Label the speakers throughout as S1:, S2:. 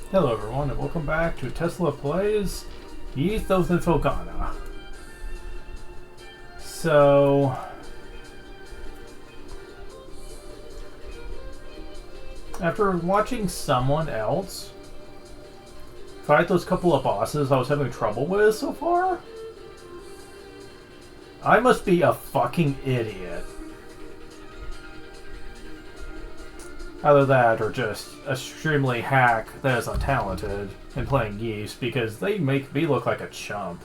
S1: Hello everyone and welcome back to Tesla Plays Ethos and Felghana. So... after watching someone else fight those couple of bosses I was having trouble with so far, I must be a fucking idiot. Either that or just extremely hack that is untalented in playing Geese, because they make me look like a chump.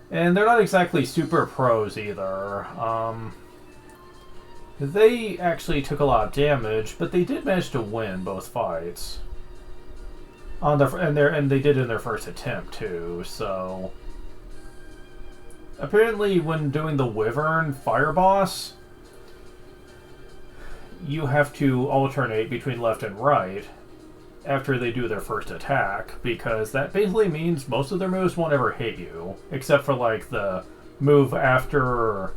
S1: And they're not exactly super pros either. They actually took a lot of damage, but they did manage to win both fights. And they did in their first attempt too, so... apparently when doing the Wyvern Fire Boss, you have to alternate between left and right after they do their first attack, because that basically means most of their moves won't ever hit you, except for like the move after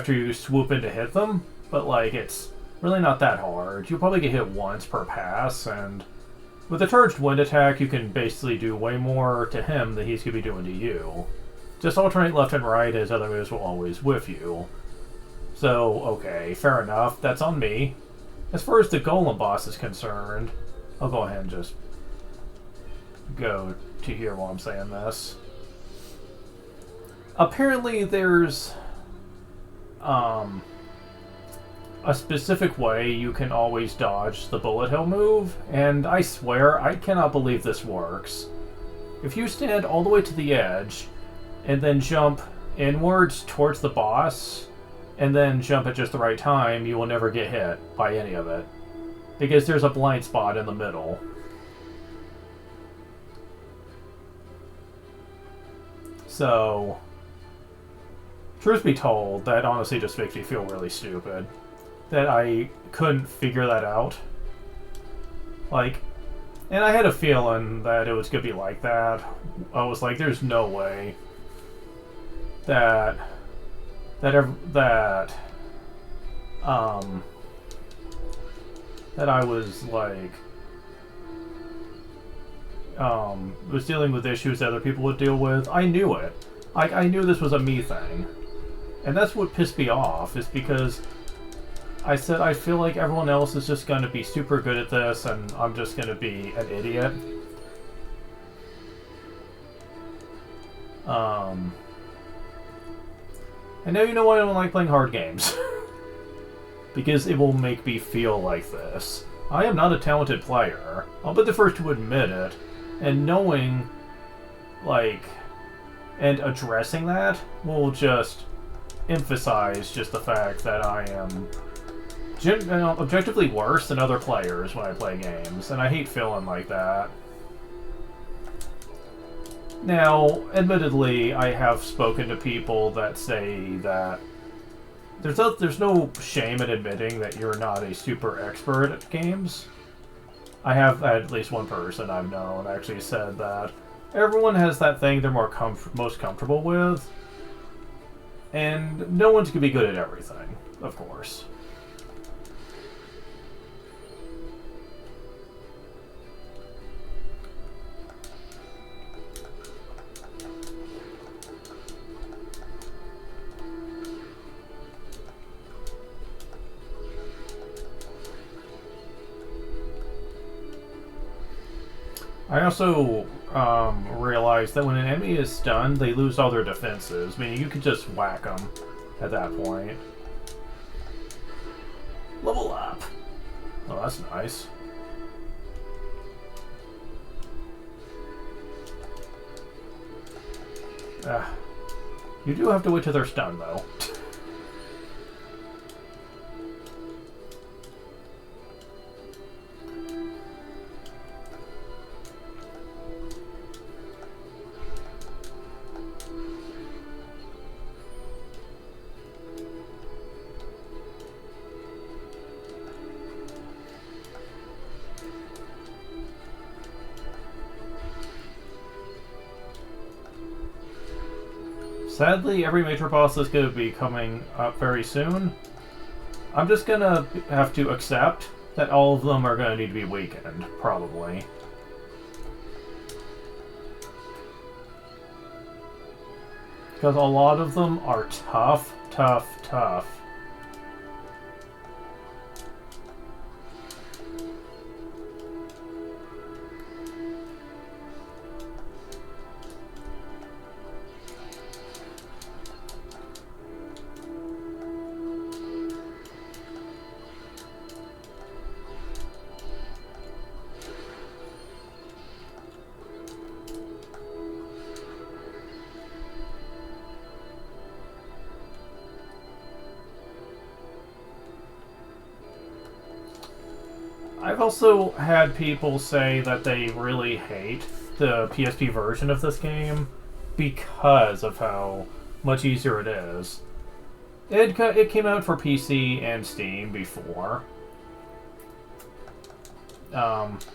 S1: you swoop in to hit them. But like, it's really not that hard. You'll probably get hit once per pass, and with the charged wind attack you can basically do way more to him than he's going to be doing to you. Just alternate left and right, as other moves will always whiff you. So, okay, fair enough. That's on me. As far as the Golem boss is concerned, I'll go ahead and just go to here while I'm saying this. Apparently there's a specific way you can always dodge the bullet hell move, and I swear I cannot believe this works. If you stand all the way to the edge and then jump inwards towards the boss, and then jump at just the right time, you will never get hit by any of it, because there's a blind spot in the middle. So, truth be told, that honestly just makes me feel really stupid that I couldn't figure that out. Like, and I had a feeling that it was gonna be like that. I was like, there's no way that I was like was dealing with issues that other people would deal with. I knew it. I knew this was a me thing. And that's what pissed me off, is because I said I feel like everyone else is just going to be super good at this and I'm just going to be an idiot. And now you know why I don't like playing hard games. Because it will make me feel like this. I am not a talented player. I'll be the first to admit it. And knowing, like, and addressing that will just emphasize just the fact that I am objectively worse than other players when I play games. And I hate feeling like that. Now, admittedly, I have spoken to people that say that there's no shame in admitting that you're not a super expert at games. I have at least one person I've known actually said that everyone has that thing they're most comfortable with, and no one's gonna be good at everything, of course. I also realized that when an enemy is stunned, they lose all their defenses, meaning you can just whack them at that point. Level up! Oh, that's nice. You do have to wait till they're stunned, though. Sadly, every major boss is going to be coming up very soon. I'm just going to have to accept that all of them are going to need to be weakened, probably. Because a lot of them are tough, tough, tough. I've also had people say that they really hate the PSP version of this game because of how much easier it is. It came out for PC and Steam before. That's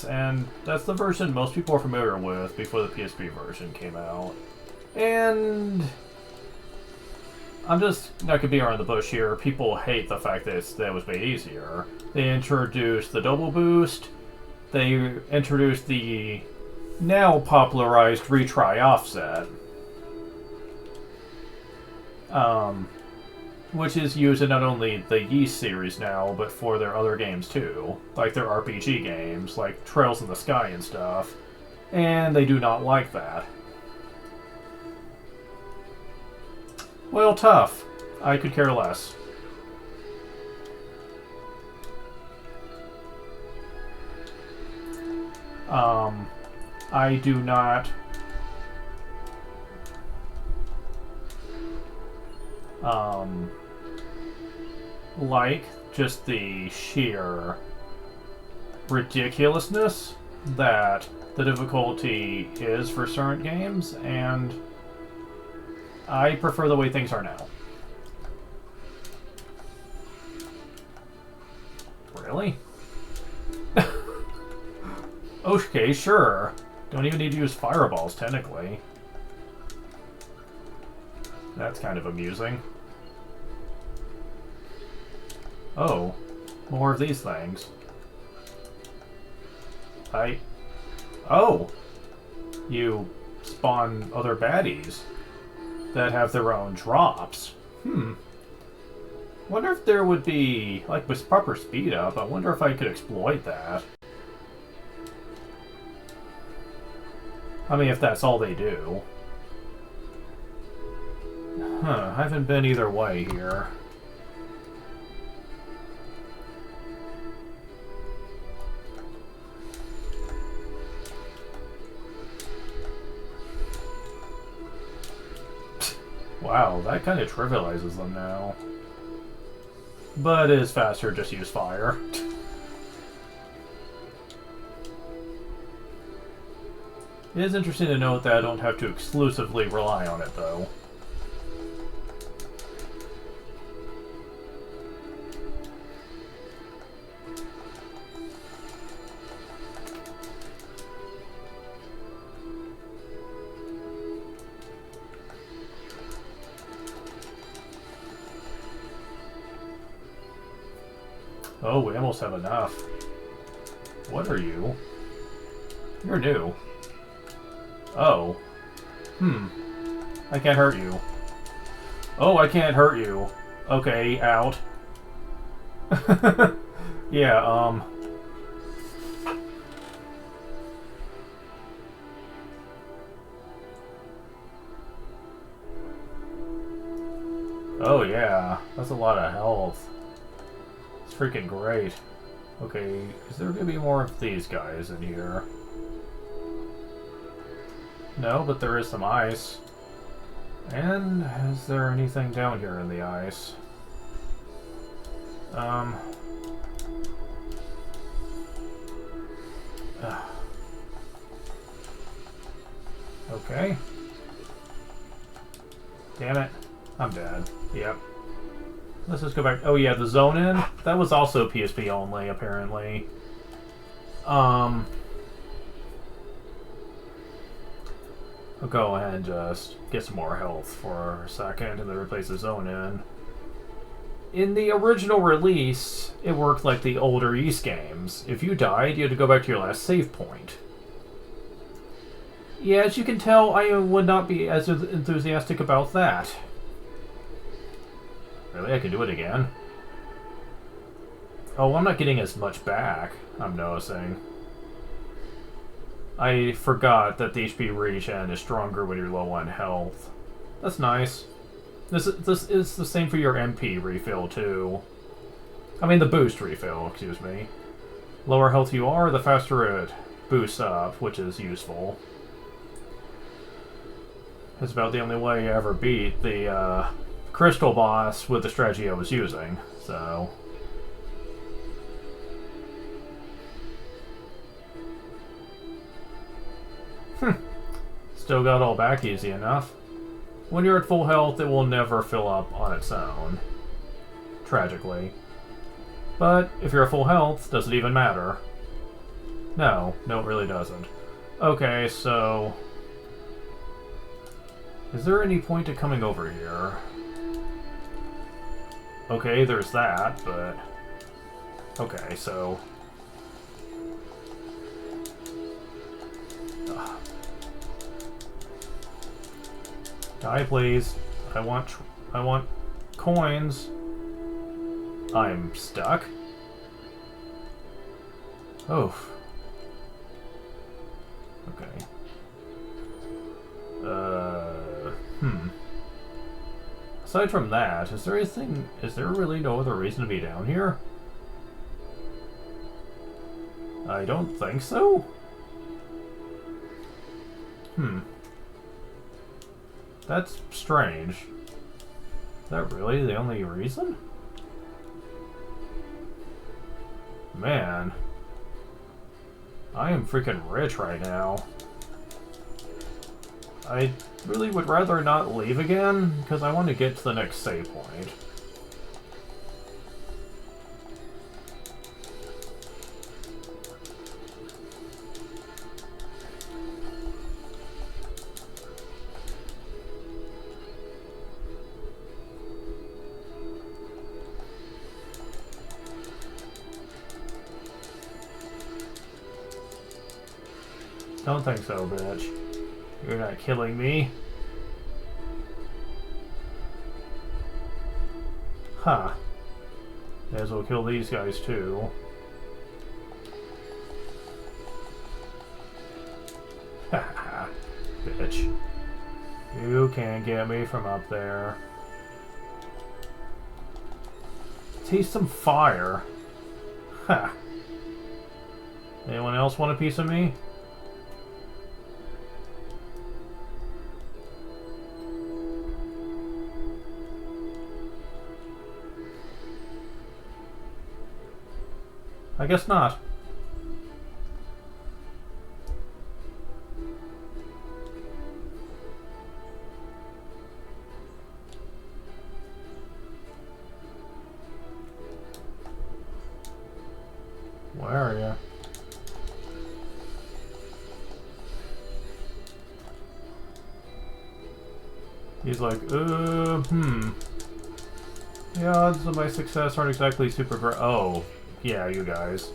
S1: the version most people are familiar with before the PSP version came out. And I'm just not gonna be around the bush here. People hate the fact that it was made easier. They introduced the double boost. They introduced the now popularized retry offset, which is used in not only the Yeast series now, but for their other games too, like their RPG games, like Trails in the Sky and stuff. And they do not like that. Well, tough. I could care less. I do not like just the sheer ridiculousness that the difficulty is for certain games, and I prefer the way things are now. Really? Okay, sure. Don't even need to use fireballs, technically. That's kind of amusing. Oh, more of these things. Oh! You spawn other baddies that have their own drops. Wonder if there would be, like, with proper speed up, I wonder if I could exploit that. I mean, if that's all they do. Huh, I haven't been either way here. Wow, that kind of trivializes them now. But it is faster just use fire. It is interesting to note that I don't have to exclusively rely on it, though. Oh, we almost have enough. What are you? You're new. Oh. I can't hurt you. Oh, I can't hurt you. Okay, out. Yeah, Oh, yeah. That's a lot of health. It's freaking great. Okay, is there gonna be more of these guys in here? No, but there is some ice. And is there anything down here in the ice? Okay. Damn it. I'm dead. Yep. Let's just go back. Oh yeah, the zone in? That was also PSP only, apparently. I'll go ahead and just get some more health for a second and then replace the zone in. In the original release, it worked like the older Ys games. If you died, you had to go back to your last save point. Yeah, as you can tell, I would not be as enthusiastic about that. Really? I can do it again? Oh, I'm not getting as much back, I'm noticing. I forgot that the HP regen is stronger when you're low on health. That's nice. This is the same for your MP refill, too. I mean, the boost refill, excuse me. Lower health you are, the faster it boosts up, which is useful. It's about the only way I ever beat the crystal boss with the strategy I was using, so... Still got all back easy enough. When you're at full health, it will never fill up on its own. Tragically. But if you're at full health, does it even matter? No, it really doesn't. Okay, so... Is there any point to coming over here? Okay, there's that, but... Okay, so... Die, please. I want coins. I'm stuck. Oof. Okay. Aside from that, is there really no other reason to be down here? I don't think so. That's strange. Is that really the only reason? Man. I am freaking rich right now. I really would rather not leave again, because I want to get to the next save point. Don't think so, bitch. You're not killing me. Huh. May as well kill these guys too. Haha. Bitch. You can't get me from up there. Taste some fire. Ha. Anyone else want a piece of me? I guess not. Where are you? He's like, The odds of my success aren't exactly super great. Oh. Yeah, you guys.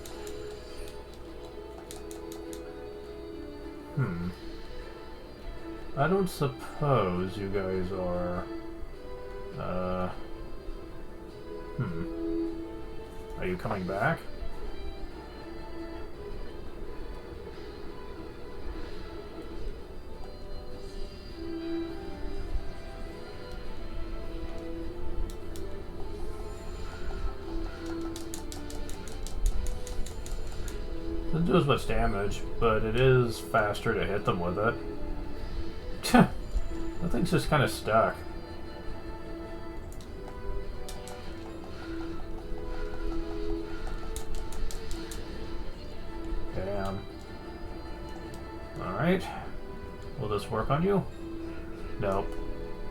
S1: I don't suppose you guys are... Are you coming back? Doesn't do as much damage, but it is faster to hit them with it. That thing's just kind of stuck. Damn. Alright. Will this work on you? Nope.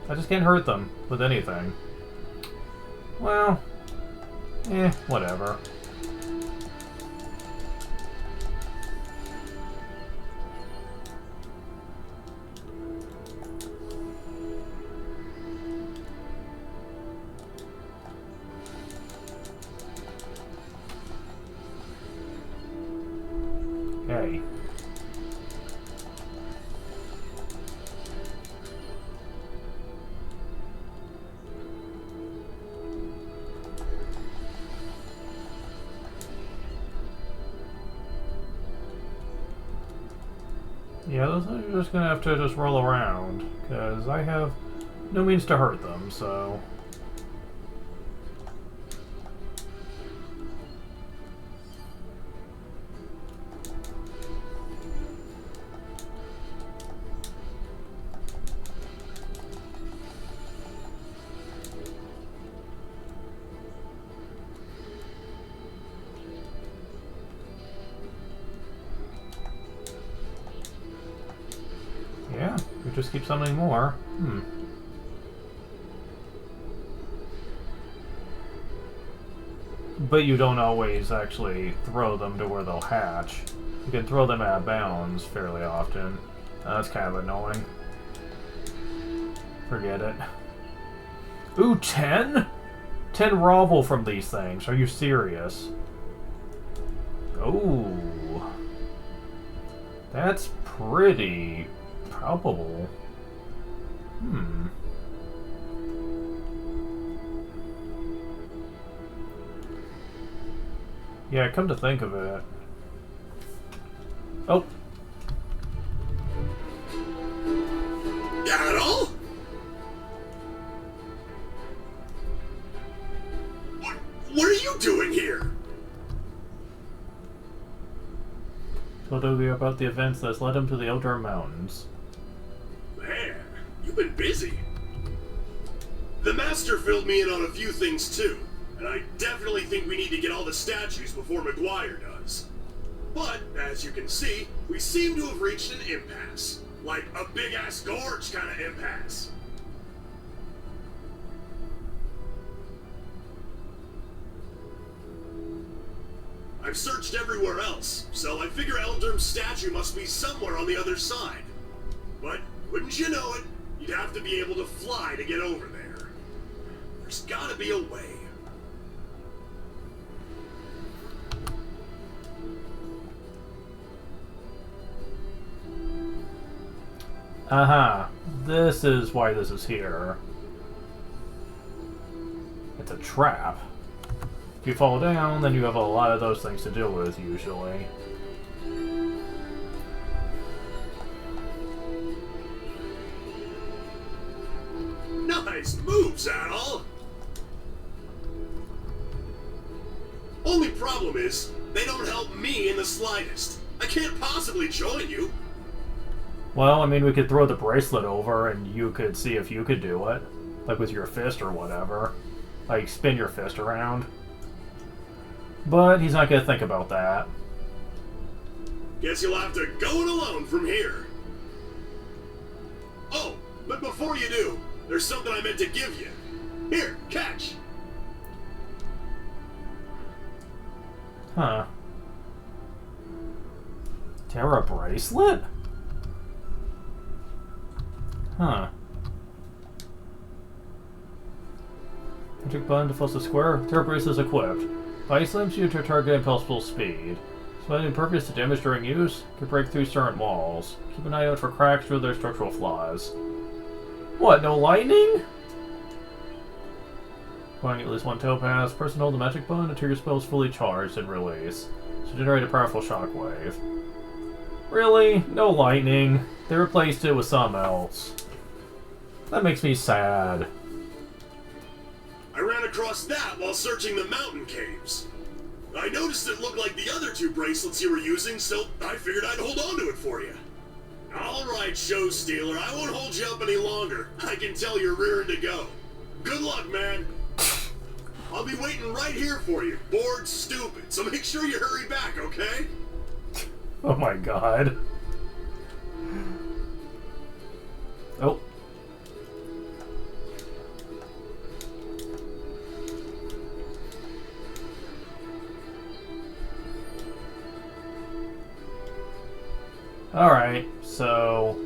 S1: I just can't hurt them with anything. Well, whatever. way. Yeah, those are just gonna have to just roll around, because I have no means to hurt them, so... Yeah, we just keep summoning more. But you don't always actually throw them to where they'll hatch. You can throw them out of bounds fairly often. That's kind of annoying. Forget it. Ooh, 10? 10 Rovel from these things. Are you serious? Oh. That's pretty probable. Yeah, come to think of it. Oh.
S2: Yaddle? What are you doing here?
S1: Told you about the events that's led him to the Elderm Mountains.
S2: Man, you've been busy. The Master filled me in on a few things too, and I definitely think we need to get all the statues before McGuire does. But, as you can see, we seem to have reached an impasse. Like a big-ass gorge kind of impasse. I've searched everywhere else, so I figure Elderm's statue must be somewhere on the other side. But, wouldn't you know it, you'd have to be able to fly to get over there. There's gotta be a way.
S1: Aha. This is why this is here. It's a trap. If you fall down, then you have a lot of those things to deal with, usually.
S2: Nice moves, Adol! Only problem is, they don't help me in the slightest. I can't possibly join you.
S1: Well, I mean, we could throw the bracelet over and you could see if you could do it. Like with your fist or whatever. Like, spin your fist around. But he's not gonna think about that.
S2: Guess you'll have to go it alone from here. Oh, but before you do, there's something I meant to give you. Here, catch!
S1: Huh. Terra bracelet? Huh. Magic button to force a square. Terra bracelet is equipped. Body slams you to a target at possible speed. Spending impervious to damage during use can break through certain walls. Keep an eye out for cracks or their structural flaws. What, no lightning? Acquiring at least one topaz, press and hold the magic button until your spell is fully charged and release. To generate a powerful shockwave. Really? No lightning? They replaced it with something else. That makes me sad.
S2: I ran across that while searching the mountain caves. I noticed it looked like the other two bracelets you were using, so I figured I'd hold on to it for you. Alright, show stealer, I won't hold you up any longer. I can tell you're rearing to go. Good luck, man. I'll be waiting right here for you, bored stupid, so make sure you hurry back, okay?
S1: Oh my god. Oh. Alright, so...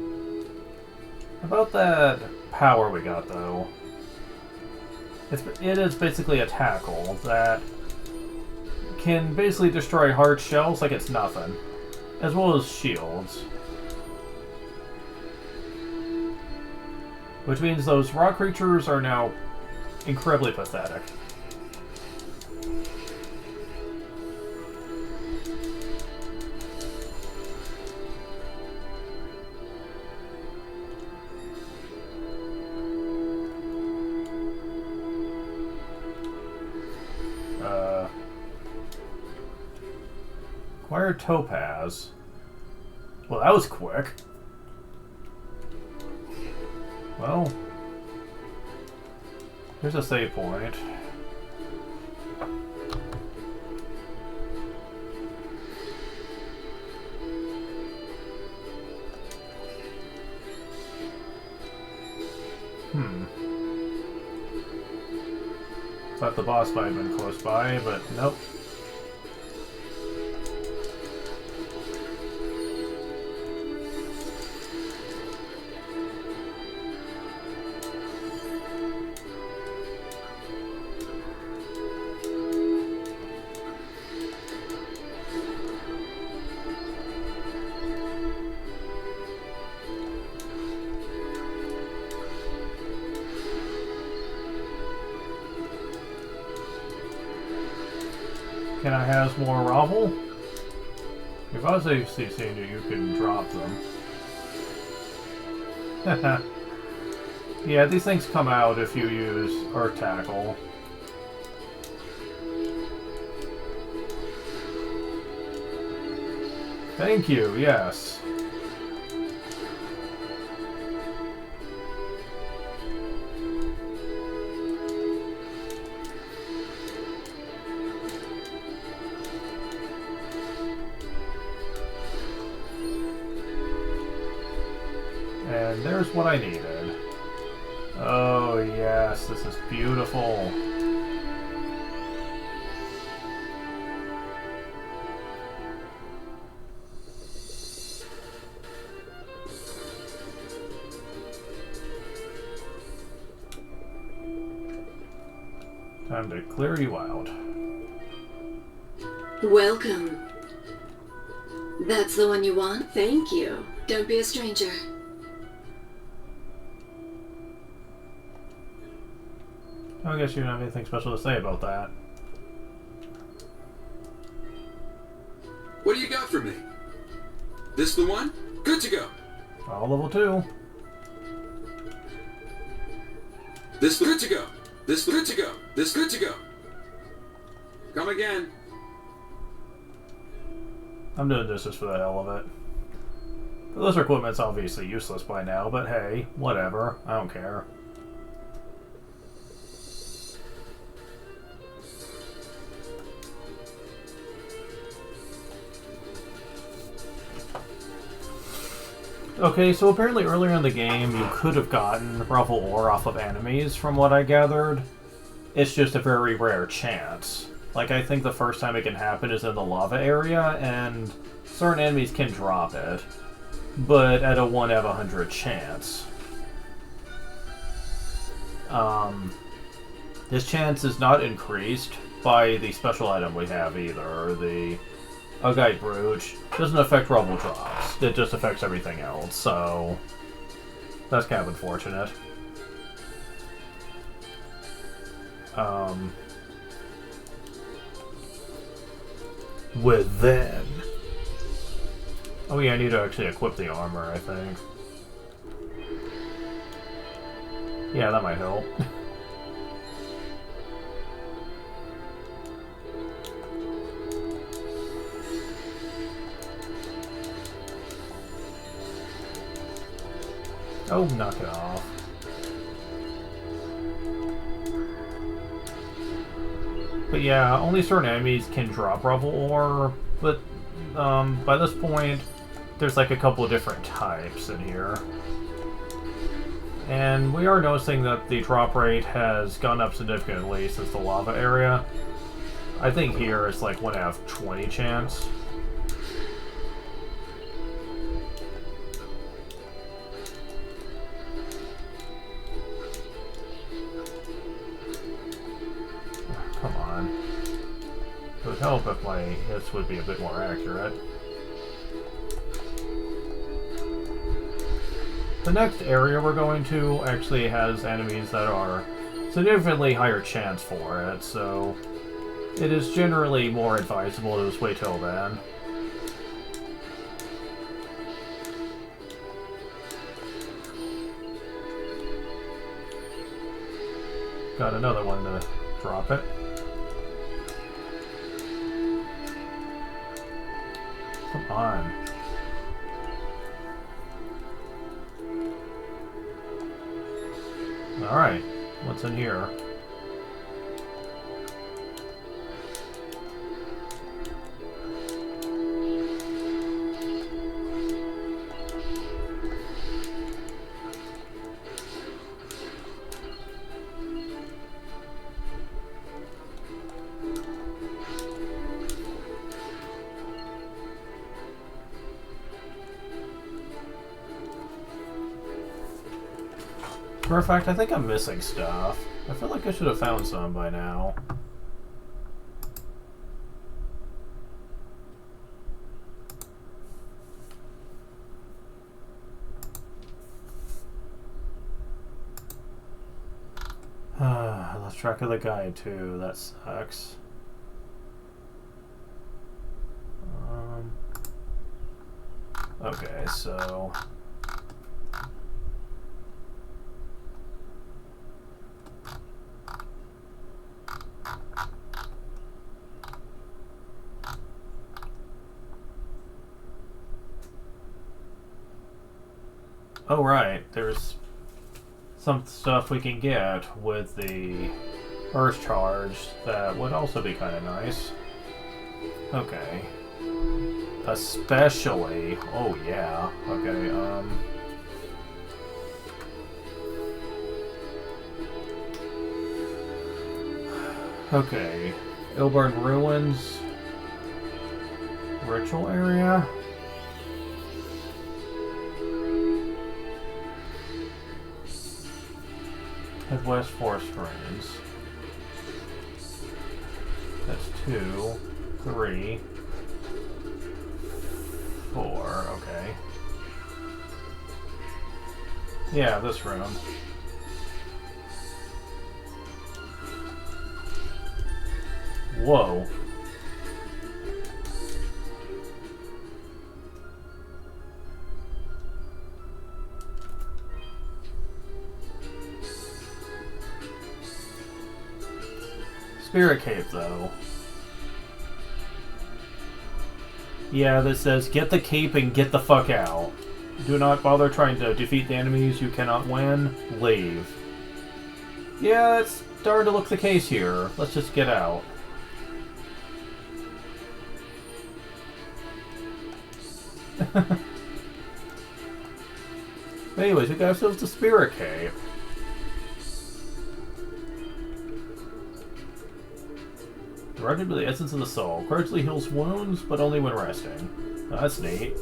S1: about that power we got, though. It is basically a tackle that can basically destroy hard shells like it's nothing. as well as shields. Which means those rock creatures are now incredibly pathetic. Acquire topaz. Well, that was quick. Well, here's a save point. Thought the boss might have been close by, but nope. Can I have more Ravel? If I was actually saying that you can drop them. Yeah, these things come out if you use Earth Tackle. Thank you, yes. And there's what I needed. Oh yes, this is beautiful. Time to clear you out.
S3: Welcome. That's the one you want? Thank you. Don't be a stranger.
S1: I guess you don't have anything special to say about that.
S4: What do you got for me? This the one? Good to go.
S1: All level 2.
S4: This good to go. This good to go. This good to go. Come again.
S1: I'm doing this just for the hell of it. This equipment's obviously useless by now, but hey, whatever. I don't care. Okay, so apparently earlier in the game you could have gotten Ruffle ore off of enemies, from what I gathered. It's just a very rare chance. Like, I think the first time it can happen is in the lava area, and certain enemies can drop it, but at a 1 out of 100 chance. This chance is not increased by the special item we have either, the Ugite Brooch. Doesn't affect rubble drops, it just affects everything else, so that's kind of unfortunate. Within. Oh yeah, I need to actually equip the armor, I think. Yeah, that might help. Oh, knock it off. But yeah, only certain enemies can drop Revel Ore, but by this point, there's like a couple of different types in here. And we are noticing that the drop rate has gone up significantly since the lava area. I think here it's like 1 out of 20 chance. Come on. It would help if my hits would be a bit more accurate. The next area we're going to actually has enemies that are significantly higher chance for it, so it is generally more advisable to just wait till then. Got another one to drop it. Come on. Alright, what's in here? Matter of fact, I think I'm missing stuff. I feel like I should have found some by now. I lost track of the guide too. That sucks. Okay, so... Oh right, there's some stuff we can get with the Earth Charge that would also be kind of nice. Okay. Especially... Oh yeah. Okay, Okay. Elderm Ruins... Ritual area? Head west 4 screens. That's 2, 3, 4, okay. Yeah, this room. Whoa. Spirit Cave, though. Yeah, this says, get the cape and get the fuck out. Do not bother trying to defeat the enemies you cannot win. Leave. Yeah, it's starting to look the case here. Let's just get out. Anyways, we got ourselves the Spirit Cave. Directed to the essence of the soul. Gradually heals wounds, but only when resting. Oh, that's neat.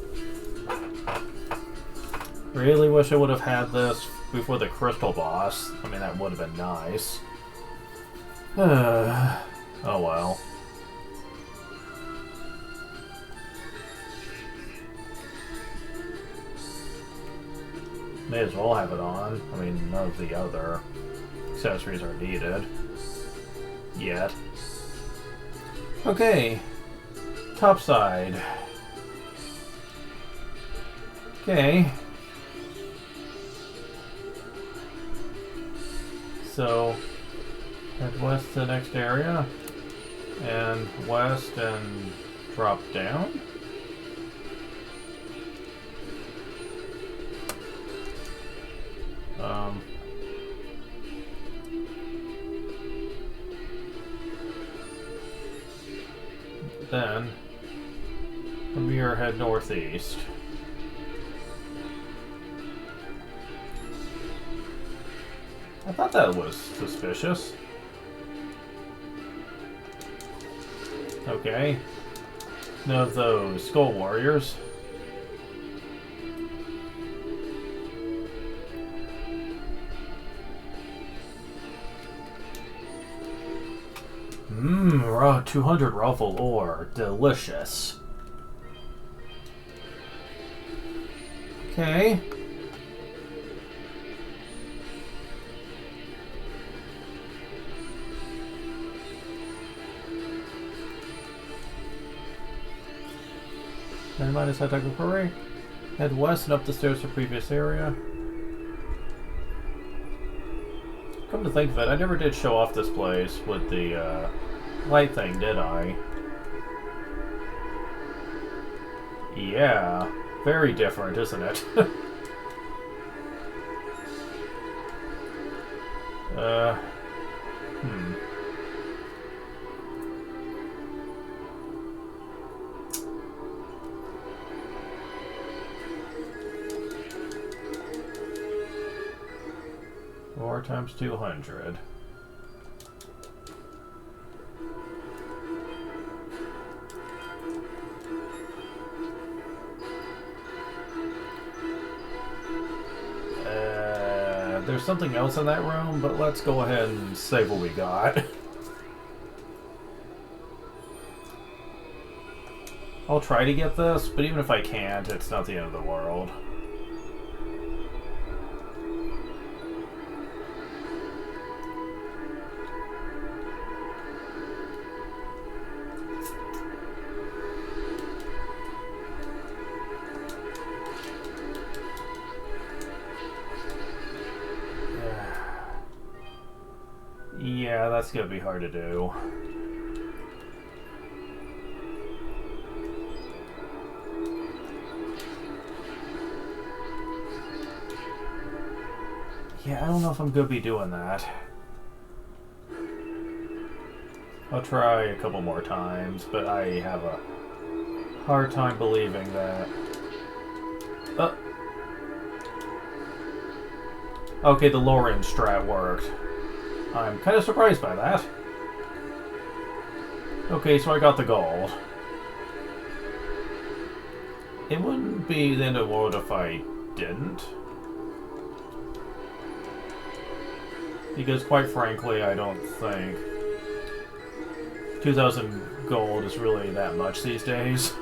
S1: Really wish I would have had this before the crystal boss. I mean, that would have been nice. Oh well. May as well have it on. I mean, none of the other accessories are needed. Yet. Okay. Top side. Okay. So, head west to the next area. And west and drop down. Then, from here, head northeast. I thought that was suspicious. Okay. None of those skull warriors. Raw 200 ruffle ore. Delicious. minus attack recovery. Head west and up the stairs to previous area. Come to think of it, I never did show off this place with the light thing, did I? Yeah, very different, isn't it? Four times 200. There's something else in that room, but let's go ahead and save what we got. I'll try to get this, but even if I can't, it's not the end of the world. Yeah, that's gonna be hard to do. Yeah, I don't know if I'm gonna be doing that. I'll try a couple more times, but I have a hard time believing that. Okay, the lower end strat worked. I'm kind of surprised by that. Okay, so I got the gold. It wouldn't be the end of the world if I didn't. Because quite frankly, I don't think 2,000 gold is really that much these days.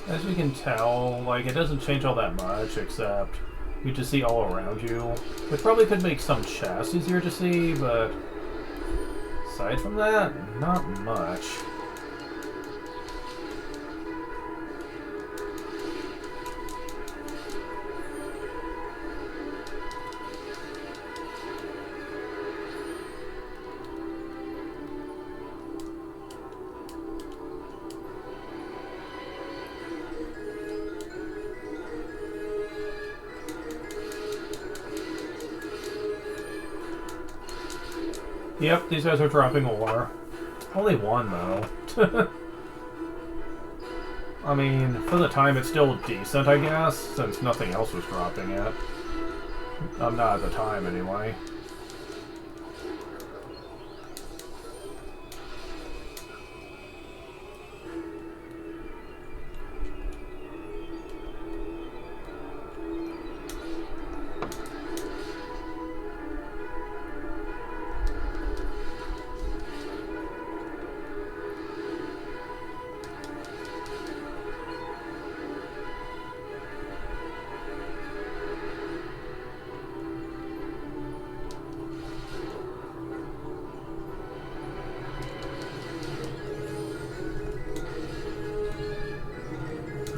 S1: As you can tell, like, it doesn't change all that much, except you just see all around you. Which probably could make some chests easier to see, but aside from that, not much. Yep, these guys are dropping ore. Only one, though. I mean, for the time, it's still decent, I guess, since nothing else was dropping it. Not at the time, anyway.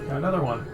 S1: Another one.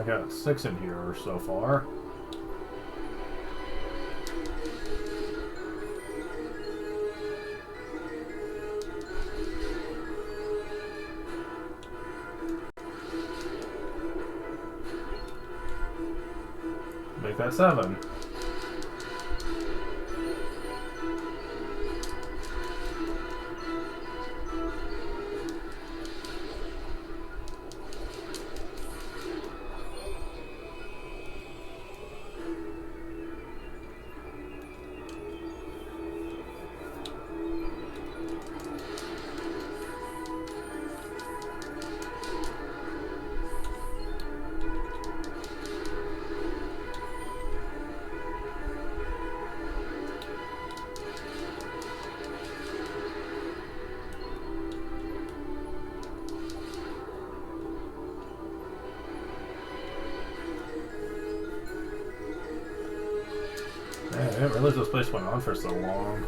S1: got 6 in here so far. Make that 7. Man, I didn't realize this place went on for so long.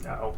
S1: Uh-oh.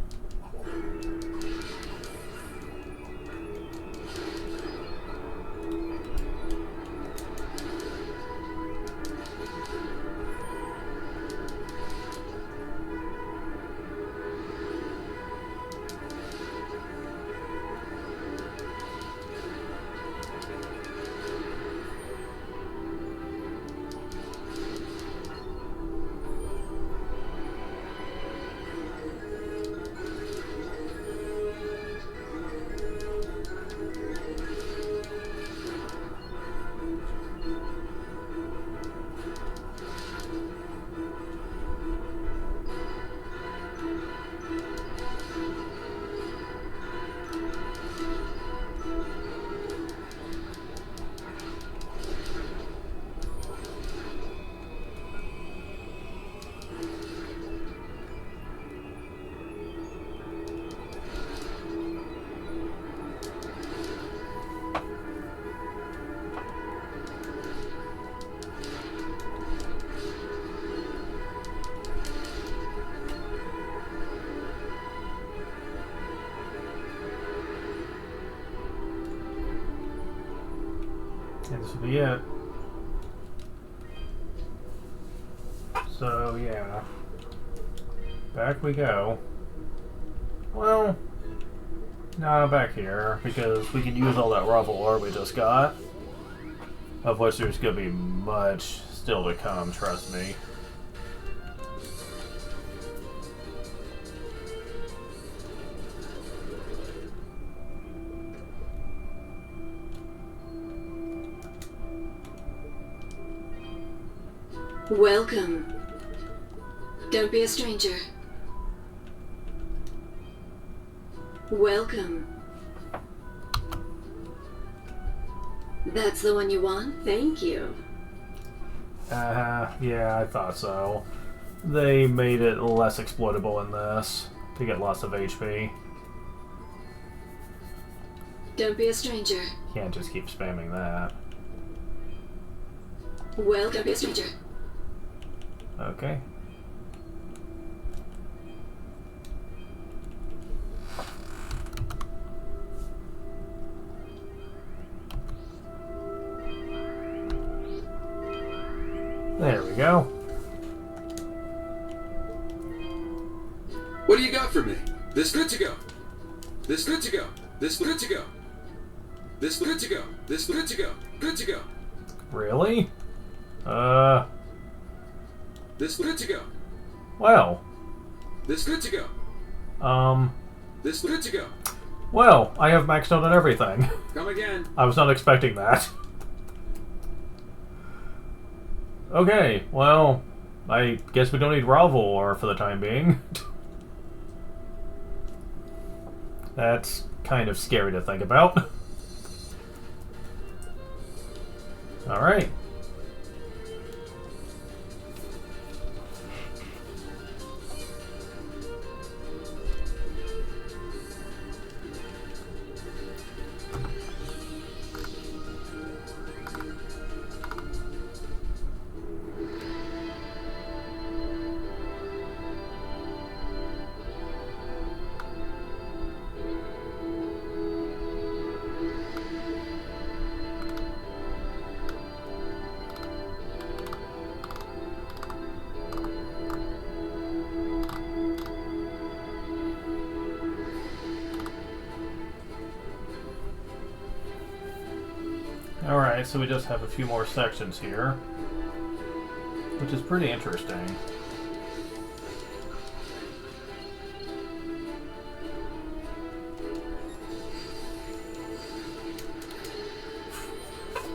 S1: And this will be it. So, yeah. Back we go. Well, nah, back here, because we can use all that raw ore we just got. Of which there's gonna be much still to come, trust me.
S3: Welcome. Don't be a stranger. Welcome. That's the one you want? Thank you.
S1: Yeah, I thought so. They made it less exploitable in this to get lots of HP.
S3: Don't be a stranger.
S1: Can't just keep spamming that.
S3: Well, don't be a stranger.
S1: Okay. There we go.
S4: What do you got for me? This good to go. This good to go. This good to go. This good to go. This good to go. Good to go.
S1: Really?
S4: This good to go.
S1: Well.
S4: This good to go.
S1: This
S4: good to go.
S1: Well, I have maxed out on everything.
S4: Come again.
S1: I was not expecting that. Okay, well, I guess we don't need Ravel for the time being. That's kind of scary to think about. Alright. Alright, so we just have a few more sections here, which is pretty interesting.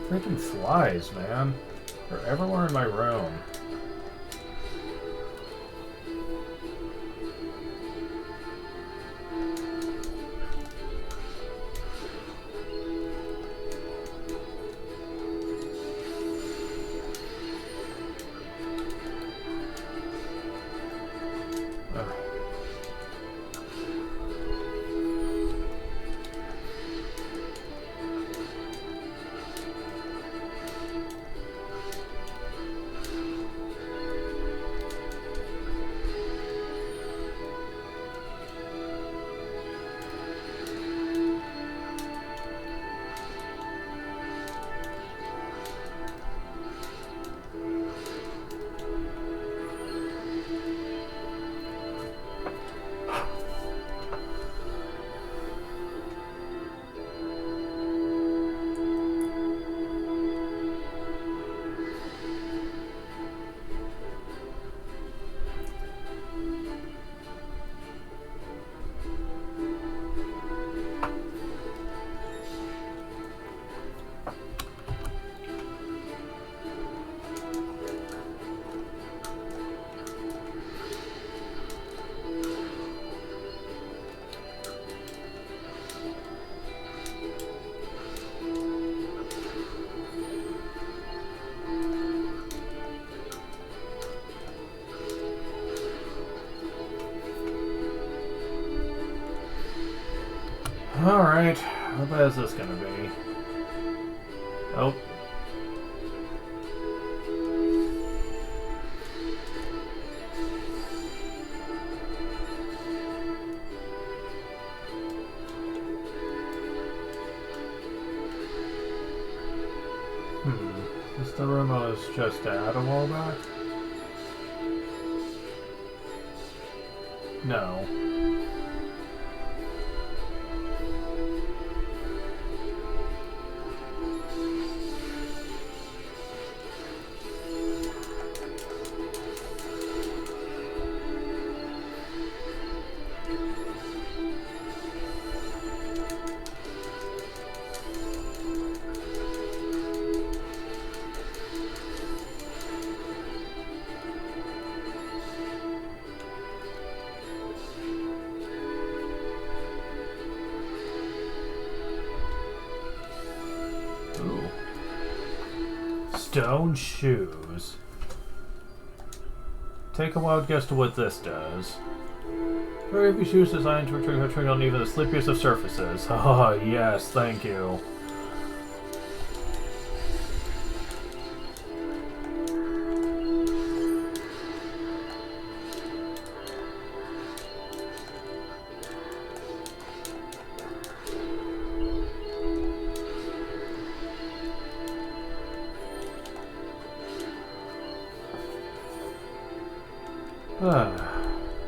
S1: Freaking flies, man. They're everywhere in my room. Alright, how bad is this gonna be? Oh. Is the room I was just at a while back? No. Stone shoes. Take a wild guess to what this does. Very heavy shoes designed to return on even the slippiest of surfaces. Oh, yes, thank you.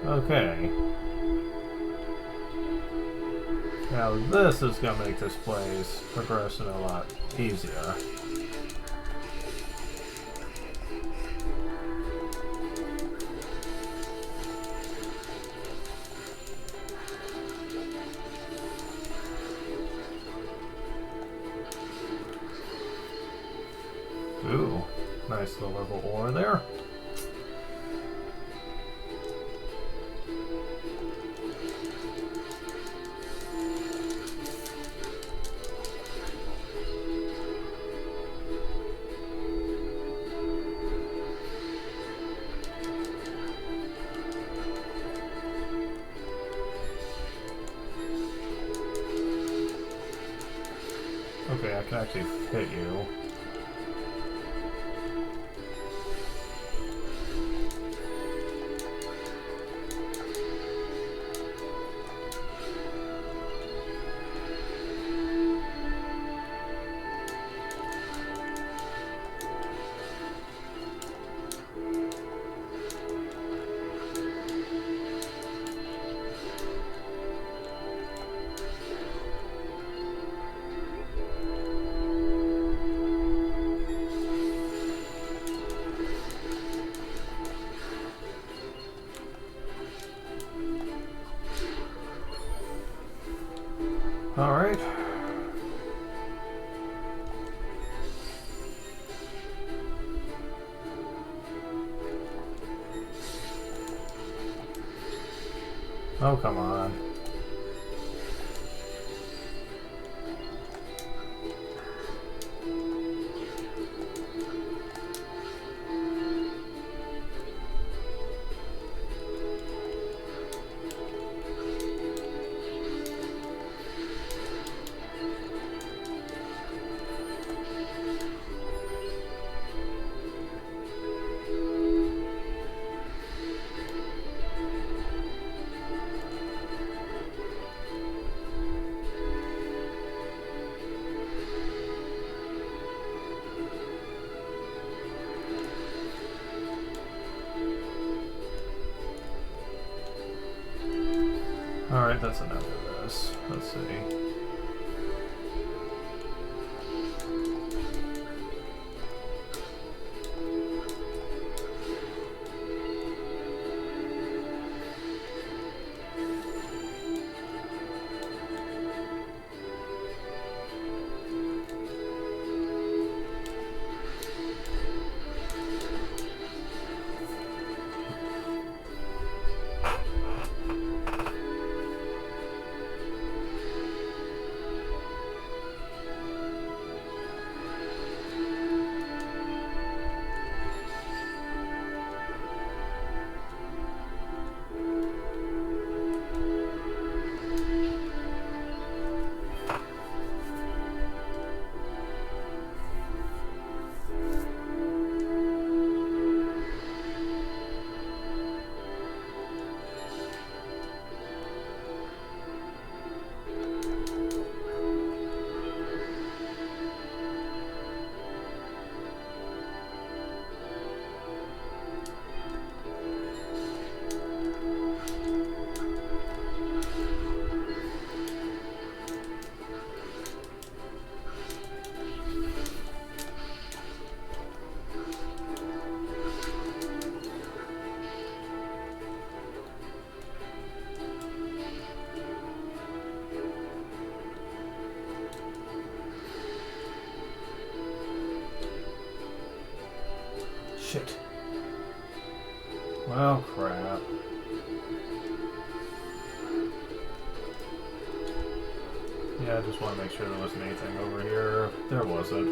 S1: Okay. Now this is gonna make this place progressing a lot easier. Ooh, nice little level ore there. Okay, I can actually hit you. Alright. Oh, come on. Alright, that's enough of this. Let's see. Shit. Well, crap. Yeah, I just want to make sure there wasn't anything over here. There wasn't.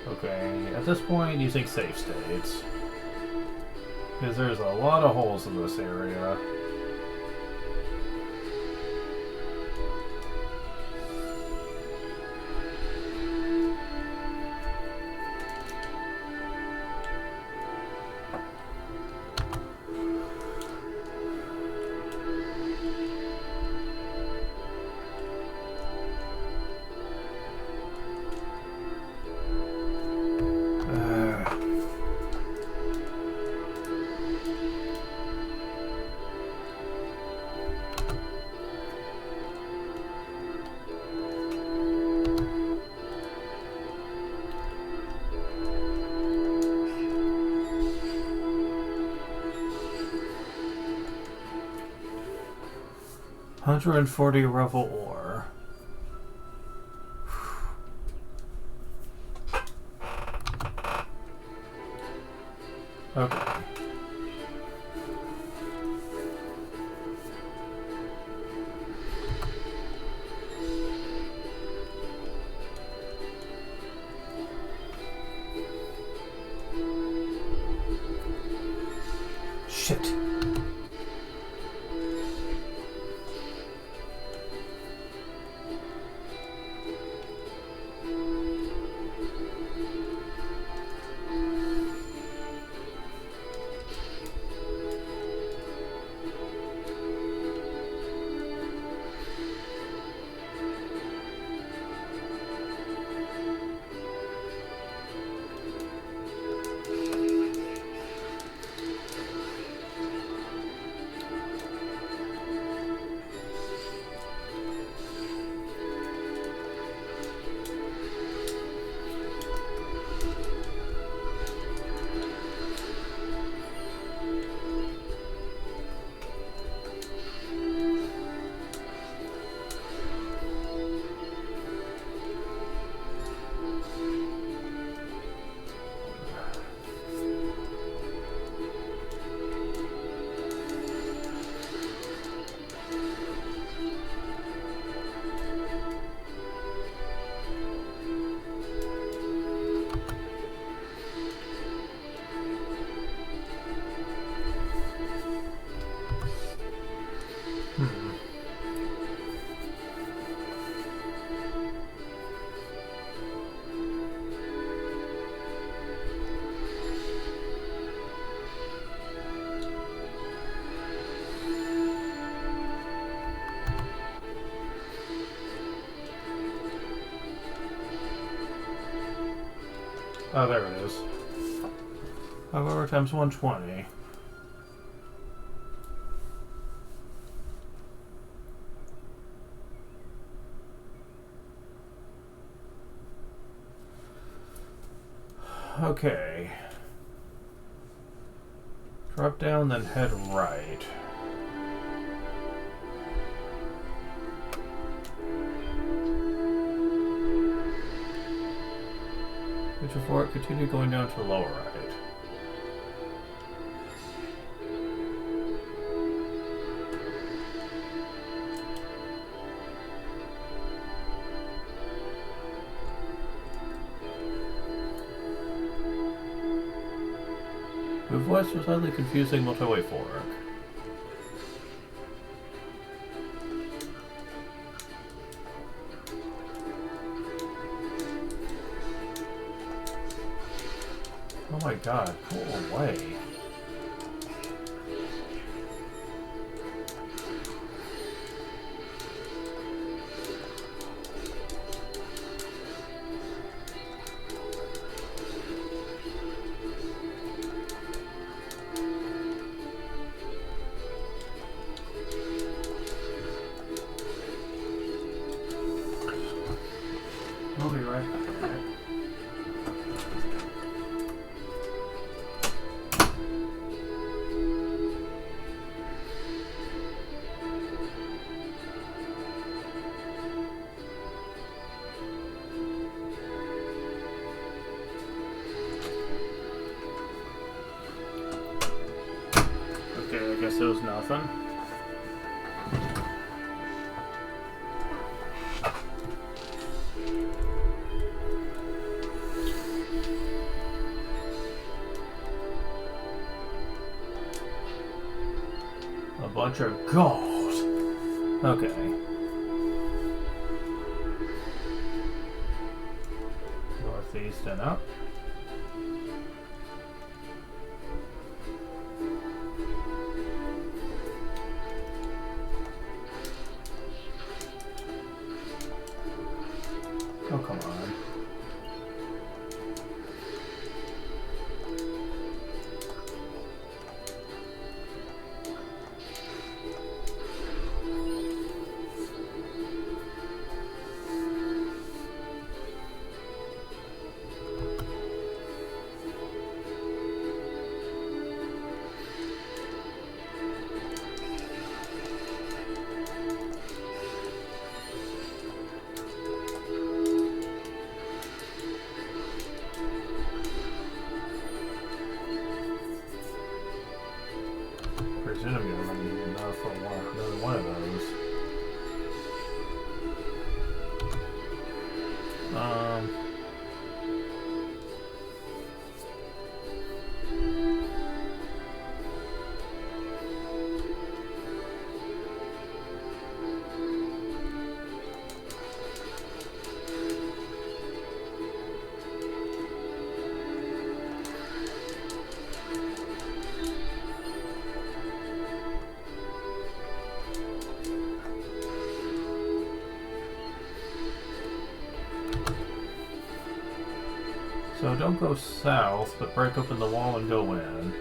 S1: Okay, at this point, using safe states. Because there's a lot of holes in this area. $140 revel ore. Okay. Shit. Oh, there it is. However, times 120. Okay. Drop down, then head right. Before it, continue going down to the lower right. Move west was slightly confusing multi-way fork. Oh my god, go away. I'll be right back. Okay, I guess it was nothing. bunch of gold. Okay. Northeast and up. Oh, come on. Presumably, I'm going to need enough for another one of those. So don't go south, but break open the wall and go in.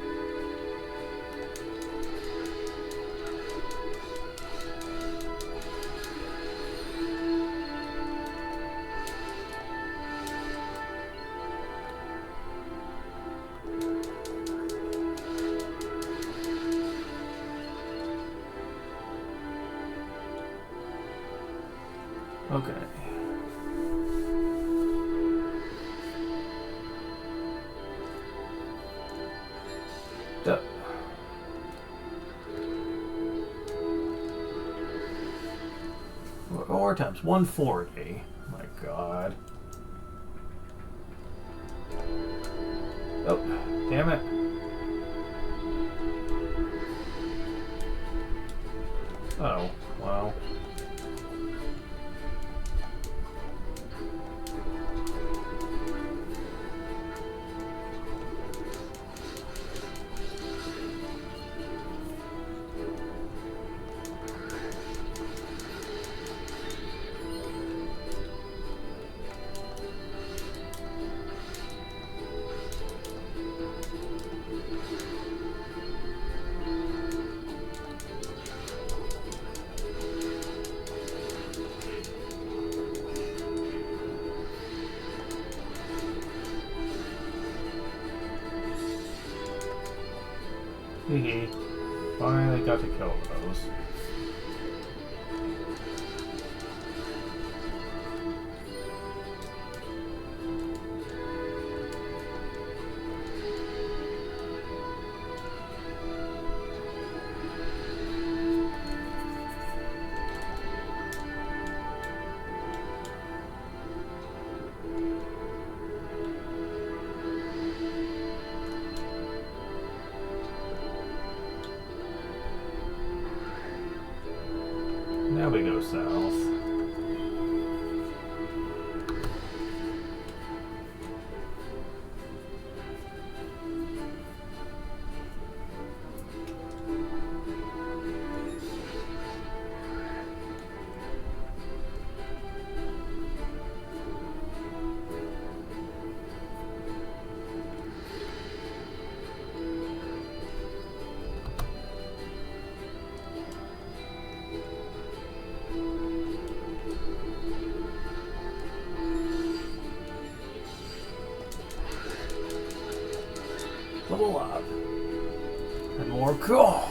S1: Okay. Four times 140. My God. Oh, damn it. Oh, wow. Hee. Finally got to kill those. Now we go south. Level up. And more gold.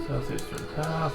S1: Southeastern path.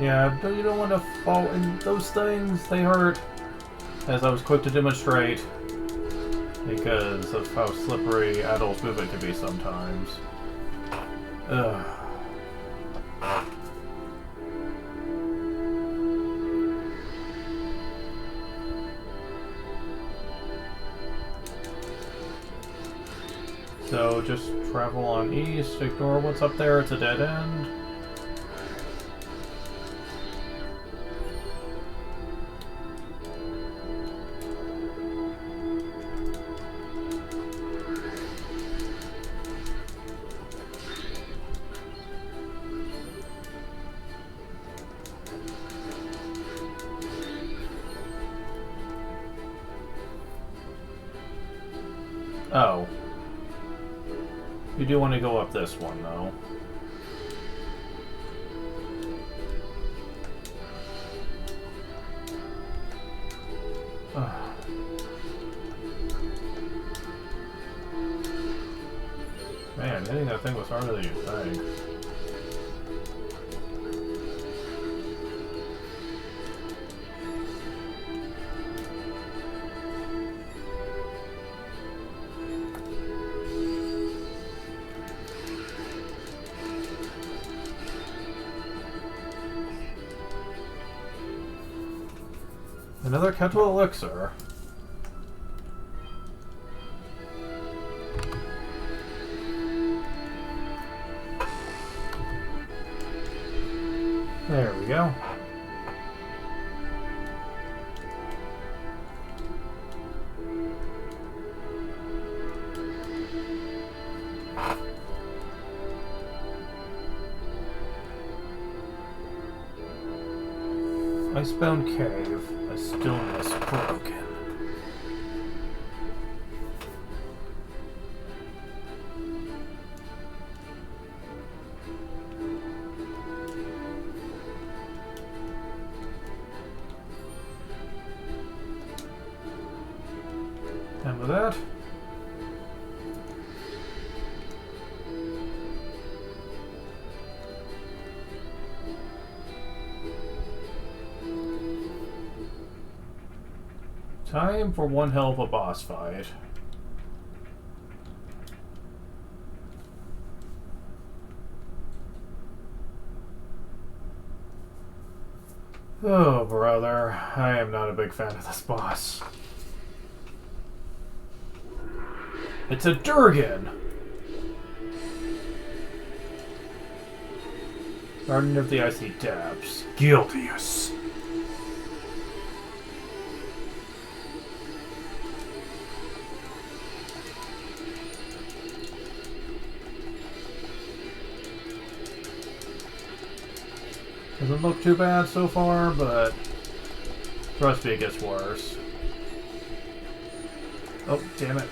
S1: Yeah, you don't want to fall in those things. They hurt. As I was quick to demonstrate. Because of how slippery adult movement can be sometimes. Ugh. So just travel on east, ignore what's up there, it's a dead end. Oh. You do want to go up this one, though. Man, hitting that thing was harder than you think. Another kettle elixir. There we go. Icebound cave. A stillness broken. And with that, time for one hell of a boss fight. Oh, brother. I am not a big fan of this boss. It's a Durgan! Garden of the Icy Depths. Guildius. Doesn't look too bad so far, but trust me, it gets worse. Oh, damn it.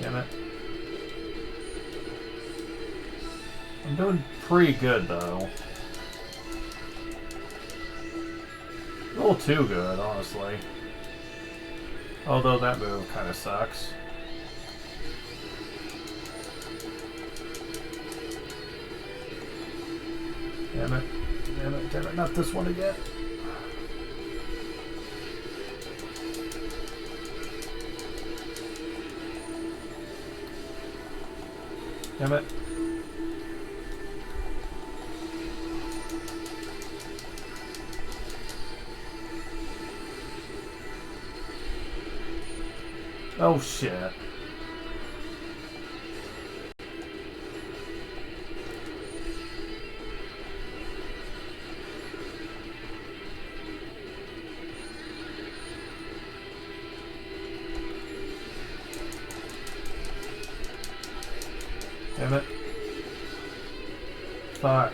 S1: Damn it. I'm doing pretty good, though. A little too good, honestly. Although that move kind of sucks. Damn it. Damn it, damn it. Not this one again. Damn it. Oh shit. Damn it. Fuck.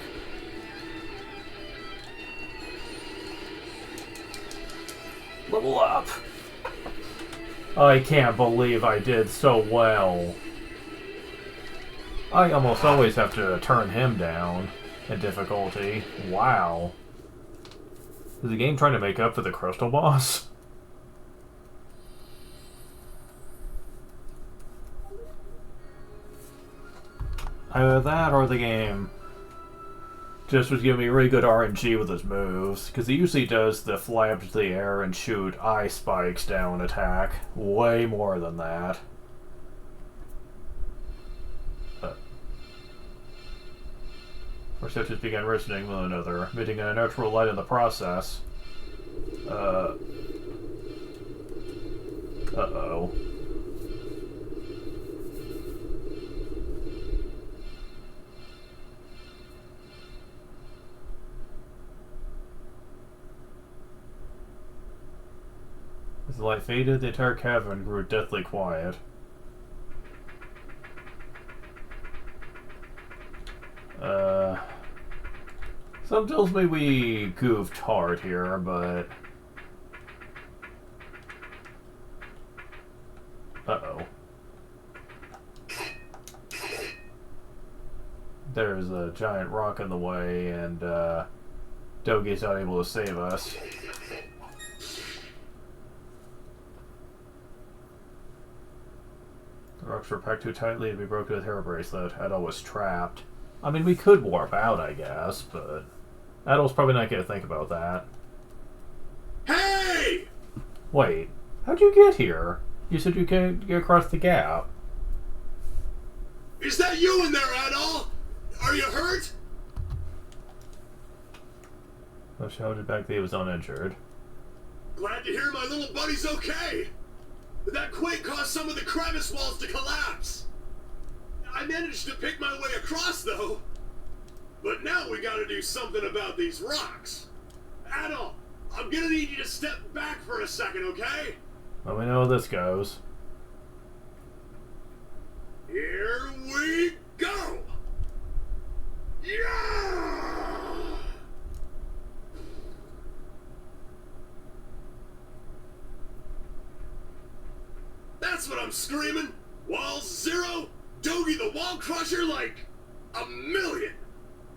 S1: Level up. I can't believe I did so well. I almost always have to turn him down in difficulty. Wow. Is the game trying to make up for the crystal boss? Either that or the game just was giving me really good RNG with his moves, because he usually does the fly up to the air and shoot eye spikes down attack. Way more than that. Receptors began resonating with one another, emitting an unnatural light in the process. Uh-oh. As the light faded, the entire cavern grew deathly quiet. Some tells me we goofed hard here, but... Uh-oh. There's a giant rock in the way, and, Dogi's not able to save us. The rocks were packed too tightly to be broken with a hair bracelet. Adol was trapped. I mean, we could warp out, I guess, but... Adol's probably not going to think about that.
S2: Hey!
S1: Wait, how'd you get here? You said you could get across the gap.
S2: Is that you in there, Adol? Are you hurt?
S1: I shouted back that he was uninjured.
S2: Glad to hear my little buddy's okay. That quake caused some of the crevice walls to collapse. I managed to pick my way across, though. But now we gotta do something about these rocks. Adol, I'm gonna need you to step back for a second, okay?
S1: Let me know how this goes.
S2: Here we go! Yeah! That's what I'm screaming! Walls 0, Dogi the Wall Crusher like a million!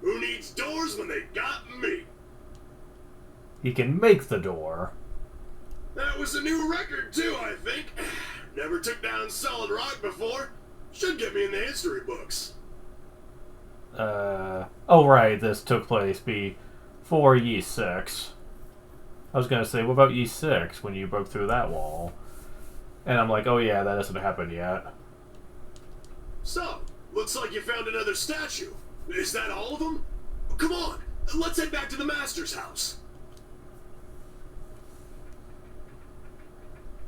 S2: Who needs doors when they got me?
S1: He can make the door.
S2: That was a new record too, I think. Never took down solid rock before. Should get me in the history books.
S1: Oh right, this took place before Ye 6. I was gonna say, what about Ye 6 when you broke through that wall? And I'm like, oh yeah, that hasn't happened yet.
S2: So, looks like you found another statue. Is that all of them? Come on, let's head back to the Master's house.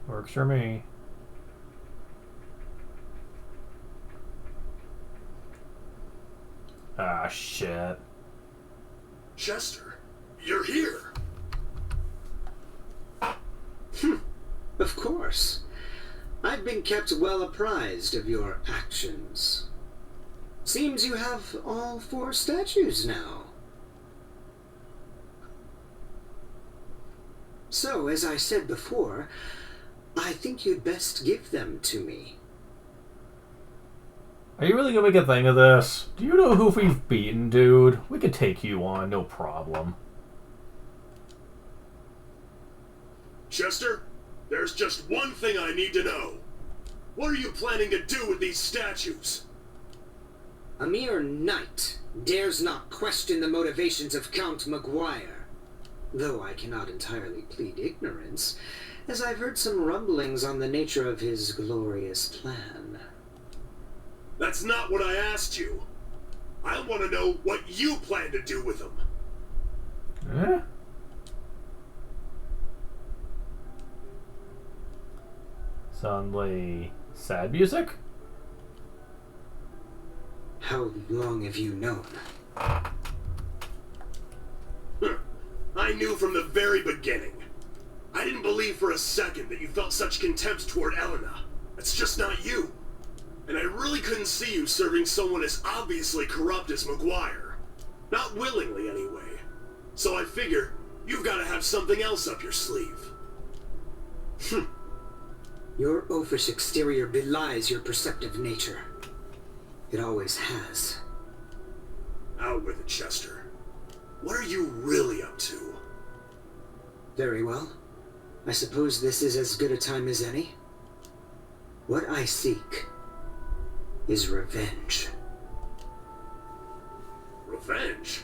S1: Works for me. Ah, shit.
S2: Chester, you're here.
S5: Of course. I've been kept well apprised of your actions. Seems you have all 4 statues now. So, as I said before, I think you'd best give them to me.
S1: Are you really gonna make a thing of this? Do you know who we've beaten, dude? We could take you on, no problem.
S2: Chester, there's just one thing I need to know. What are you planning to do with these statues?
S5: A mere knight dares not question the motivations of Count Maguire. Though I cannot entirely plead ignorance, as I've heard some rumblings on the nature of his glorious plan.
S2: That's not what I asked you. I want to know what you plan to do with them.
S1: Eh? Suddenly, sad music?
S5: How long have you known?
S2: I knew from the very beginning. I didn't believe for a second that you felt such contempt toward Elena. That's just not you. And I really couldn't see you serving someone as obviously corrupt as Maguire. Not willingly, anyway. So I figure you've got to have something else up your sleeve.
S5: Your oafish exterior belies your perceptive nature. It always has.
S2: Out with it, Chester. What are you really up to?
S5: Very well. I suppose this is as good a time as any. What I seek is revenge.
S2: Revenge?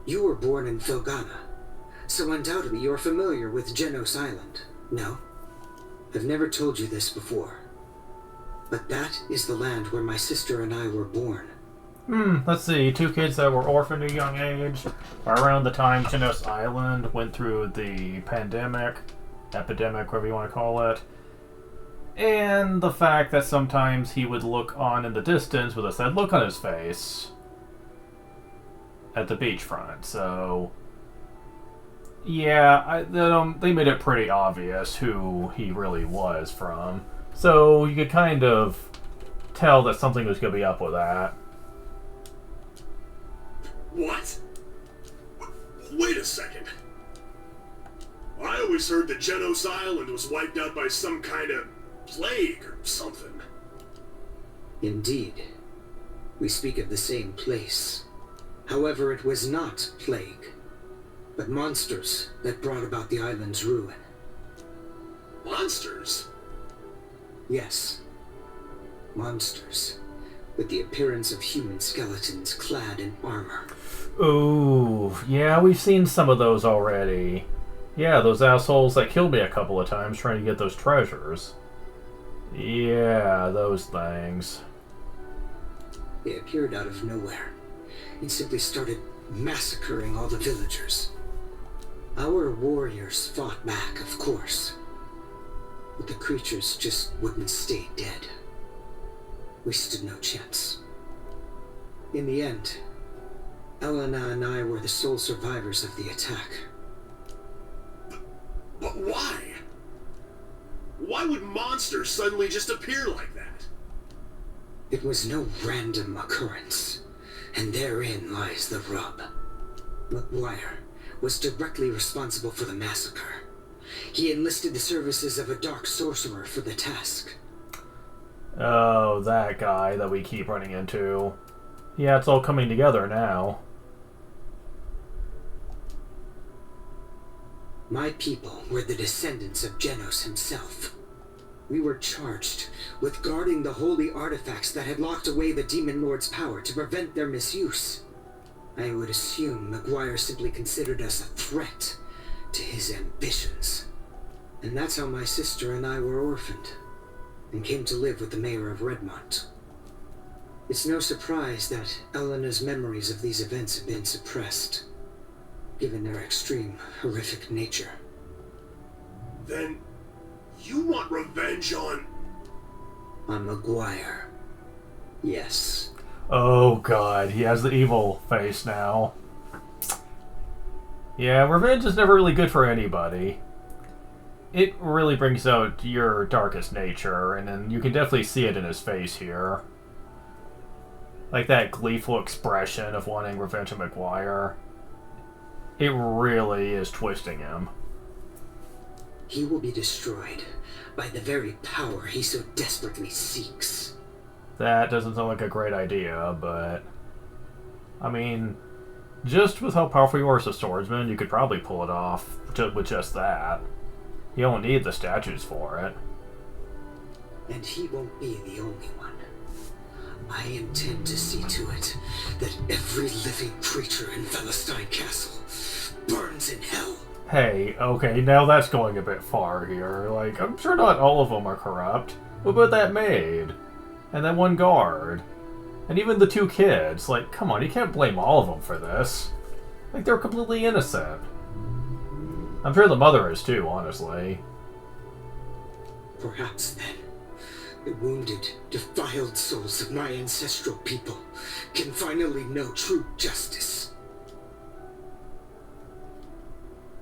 S5: You were born in Felghana, so undoubtedly you're familiar with Genos Island, no? I've never told you this before, but that is the land where my sister and I were born.
S1: Let's see. 2 kids that were orphaned at a young age. Around the time Genos Island went through the pandemic, epidemic, whatever you want to call it. And the fact that sometimes he would look on in the distance with a sad look on his face at the beachfront. So, yeah, they made it pretty obvious who he really was from. So you could kind of tell that something was going to be up with that.
S2: What? Wait a second. I always heard that Genos Island was wiped out by some kind of plague or something.
S5: Indeed. We speak of the same place. However, it was not plague, but monsters that brought about the island's ruin.
S2: Monsters?
S5: Yes. Monsters, with the appearance of human skeletons clad in armor.
S1: Ooh, yeah, we've seen some of those already. Yeah, those assholes that killed me a couple of times trying to get those treasures. Yeah, those things.
S5: They appeared out of nowhere and simply started massacring all the villagers. Our warriors fought back, of course, but the creatures just wouldn't stay dead. We stood no chance. In the end, Elena and I were the sole survivors of the attack.
S2: But why? Why would monsters suddenly just appear like that?
S5: It was no random occurrence, and therein lies the rub. McGuire was directly responsible for the massacre. He enlisted the services of a dark sorcerer for the task.
S1: Oh, that guy that we keep running into. Yeah, it's all coming together now.
S5: My people were the descendants of Genos himself. We were charged with guarding the holy artifacts that had locked away the Demon Lord's power to prevent their misuse. I would assume McGuire simply considered us a threat to his ambitions. And that's how my sister and I were orphaned, and came to live with the mayor of Redmont. It's no surprise that Elena's memories of these events have been suppressed, given their extreme, horrific nature.
S2: Then, you want revenge on...
S5: On McGuire. Yes.
S1: Oh god, he has the evil face now. Yeah, revenge is never really good for anybody. It really brings out your darkest nature, and then you can definitely see it in his face here. Like that gleeful expression of wanting revenge on McGuire. It really is twisting him.
S5: He will be destroyed by the very power he so desperately seeks.
S1: That doesn't sound like a great idea, but... I mean, just with how powerful you are as a swordsman, you could probably pull it off with just that. You don't need the statues for it.
S5: And he won't be the only one. I intend to see to it that every living creature in Felstein Castle burns in hell.
S1: Hey, okay, now that's going a bit far here. Like, I'm sure not all of them are corrupt. What about that maid? And that one guard? And even the 2 kids? Like, come on, you can't blame all of them for this. Like, they're completely innocent. I'm sure the mother is too, honestly.
S5: Perhaps then, the wounded, defiled souls of my ancestral people can finally know true justice.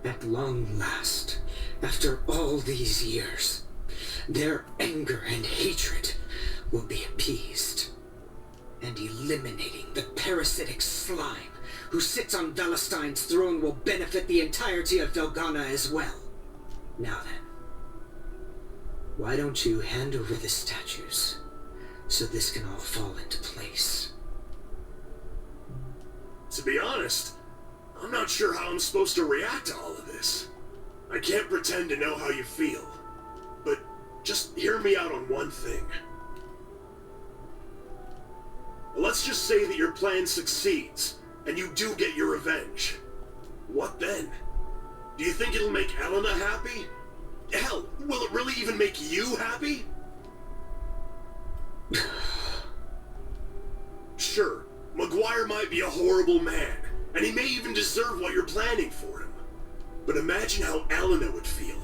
S5: At long last, after all these years, their anger and hatred will be appeased. And eliminating the parasitic slime who sits on Valestein's throne will benefit the entirety of Felghana as well. Now then, why don't you hand over the statues so this can all fall into place.
S2: To be honest, I'm not sure how I'm supposed to react to all of this. I can't pretend to know how you feel, but just hear me out on one thing. Let's just say that your plan succeeds, and you do get your revenge. What then? Do you think it'll make Elena happy? Hell, will it really even make you happy? Sure, Maguire might be a horrible man, and he may even deserve what you're planning for him. But imagine how Elena would feel,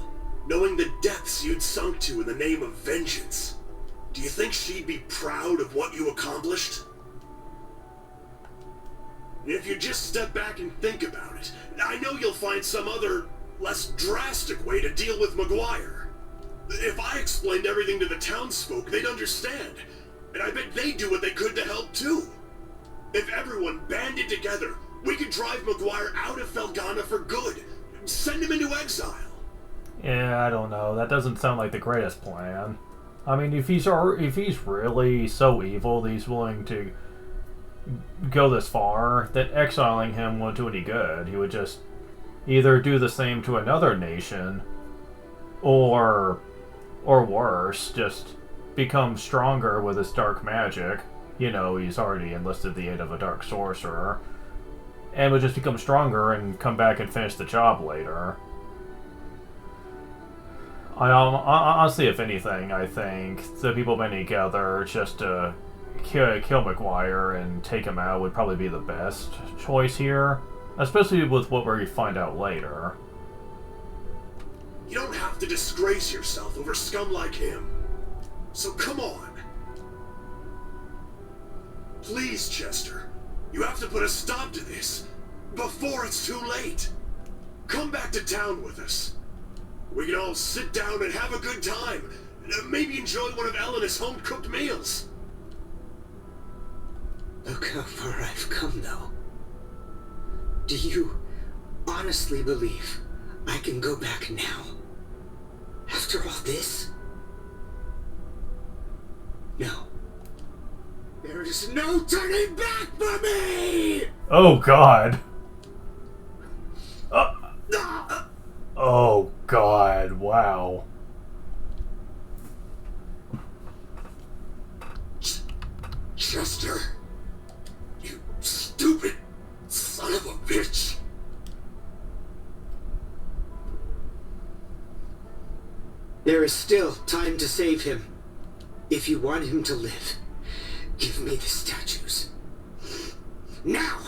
S2: knowing the depths you'd sunk to in the name of vengeance. Do you think she'd be proud of what you accomplished? If you just step back and think about it, I know you'll find some other, less drastic way to deal with Maguire. If I explained everything to the townsfolk, they'd understand, and I bet they'd do what they could to help too. If everyone banded together, we could drive Maguire out of Felghana for good. Send him into exile.
S1: Yeah, I don't know. That doesn't sound like the greatest plan. I mean, if he's really so evil that he's willing to go this far, then exiling him won't do any good. He would just either do the same to another nation, or worse, just become stronger with his dark magic. You know, he's already enlisted the aid of a dark sorcerer, and would just become stronger and come back and finish the job later. Honestly, if anything, I think the people banding together just to kill Maguire and take him out would probably be the best choice here, especially with what we find out later.
S2: You don't have to disgrace yourself over scum like him. So come on. Please, Chester. You have to put a stop to this before it's too late. Come back to town with us. We can all sit down and have a good time. Maybe enjoy one of Elena's home-cooked meals.
S5: Look how far I've come, though. Do you honestly believe I can go back now? After all this? No. There is no turning back for me!
S1: Oh, God. Oh, God. Wow.
S2: Chester. You stupid son of a bitch.
S5: There is still time to save him. If you want him to live, give me the statues. Now!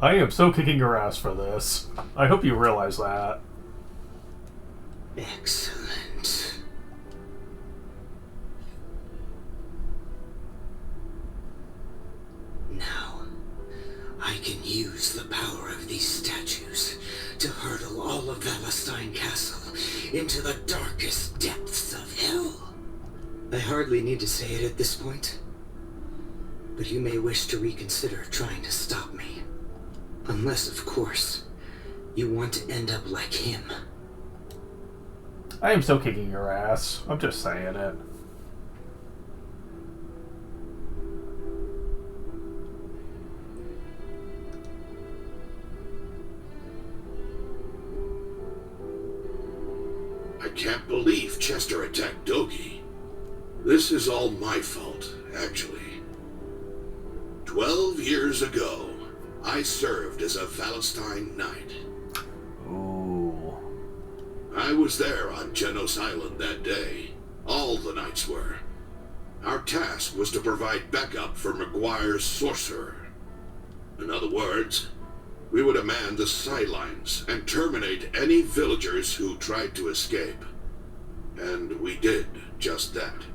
S1: I am so kicking your ass for this. I hope you realize that.
S5: Excellent. Now, I can use the power of these statues to hurtle all of Valestein Castle into the darkest depths of hell. I hardly need to say it at this point, but you may wish to reconsider trying to stop me. Unless, of course, you want to end up like him.
S1: I am so kicking your ass. I'm just saying it.
S2: I can't believe Chester attacked Dogi. This is all my fault, actually. 12 years ago, I served as a Valestein Knight.
S1: Ooh.
S2: I was there on Genos Island that day. All the knights were. Our task was to provide backup for Maguire's sorcerer. In other words, we would man the sidelines and terminate any villagers who tried to escape. And we did just that.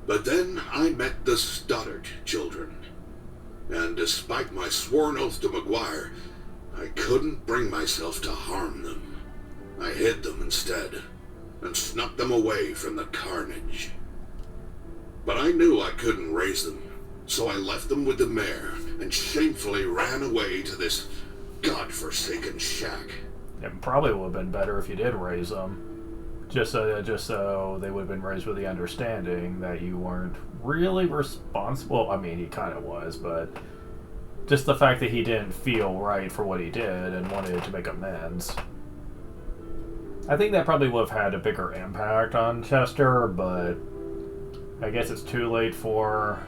S2: But then I met the Stoddard children. And despite my sworn oath to Maguire, I couldn't bring myself to harm them. I hid them instead, and snuck them away from the carnage. But I knew I couldn't raise them, so I left them with the mayor, and shamefully ran away to this godforsaken shack.
S1: It probably would have been better if you did raise them. Just so they would have been raised with the understanding that you weren't really responsible. I mean, he kind of was, but just the fact that he didn't feel right for what he did and wanted to make amends. I think that probably would have had a bigger impact on Chester, but I guess it's too late for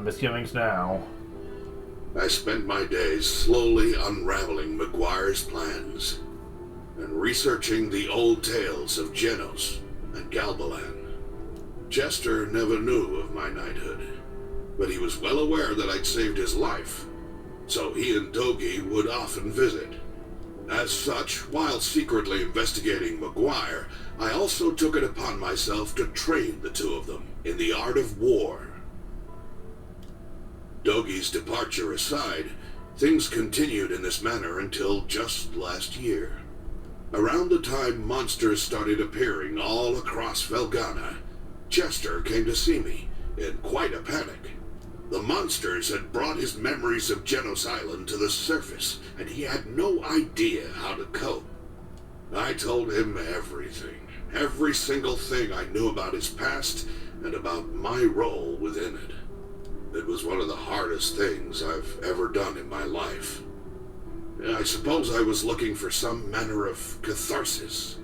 S1: misgivings now.
S2: I spent my days slowly unraveling McGuire's plans and researching the old tales of Genos and Galbalan. Chester never knew of my knighthood, but he was well aware that I'd saved his life, so he and Dogi would often visit. As such, while secretly investigating McGuire, I also took it upon myself to train the two of them in the art of war. Dogi's departure aside, things continued in this manner until just last year. Around the time monsters started appearing all across Felghana, Chester came to see me in quite a panic. The monsters had brought his memories of Genos Island to the surface, and he had no idea how to cope. I told him everything, every single thing I knew about his past and about my role within it. It was one of the hardest things I've ever done in my life. I suppose I was looking for some manner of catharsis.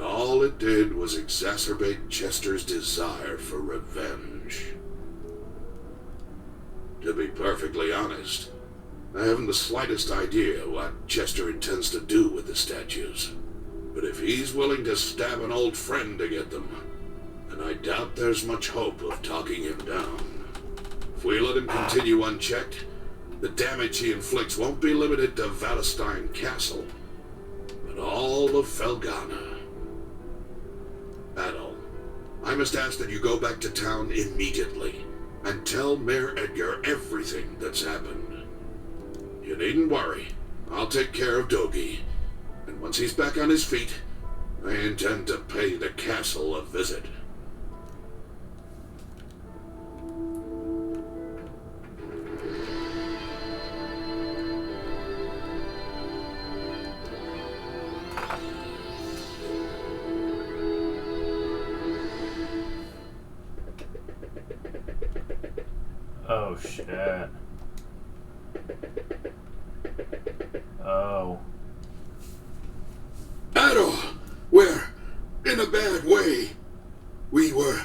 S2: All it did was exacerbate Chester's desire for revenge. To be perfectly honest, I haven't the slightest idea what Chester intends to do with the statues. But if he's willing to stab an old friend to get them, then I doubt there's much hope of talking him down. If we let him continue unchecked, the damage he inflicts won't be limited to Valestein Castle, but all of Felghana. Adol, I must ask that you go back to town immediately and tell Mayor Edgar everything that's happened. You needn't worry. I'll take care of Dogi, and once he's back on his feet, I intend to pay the castle a visit.
S1: Oh, shit. Oh.
S2: Adol, we're in a bad way. We were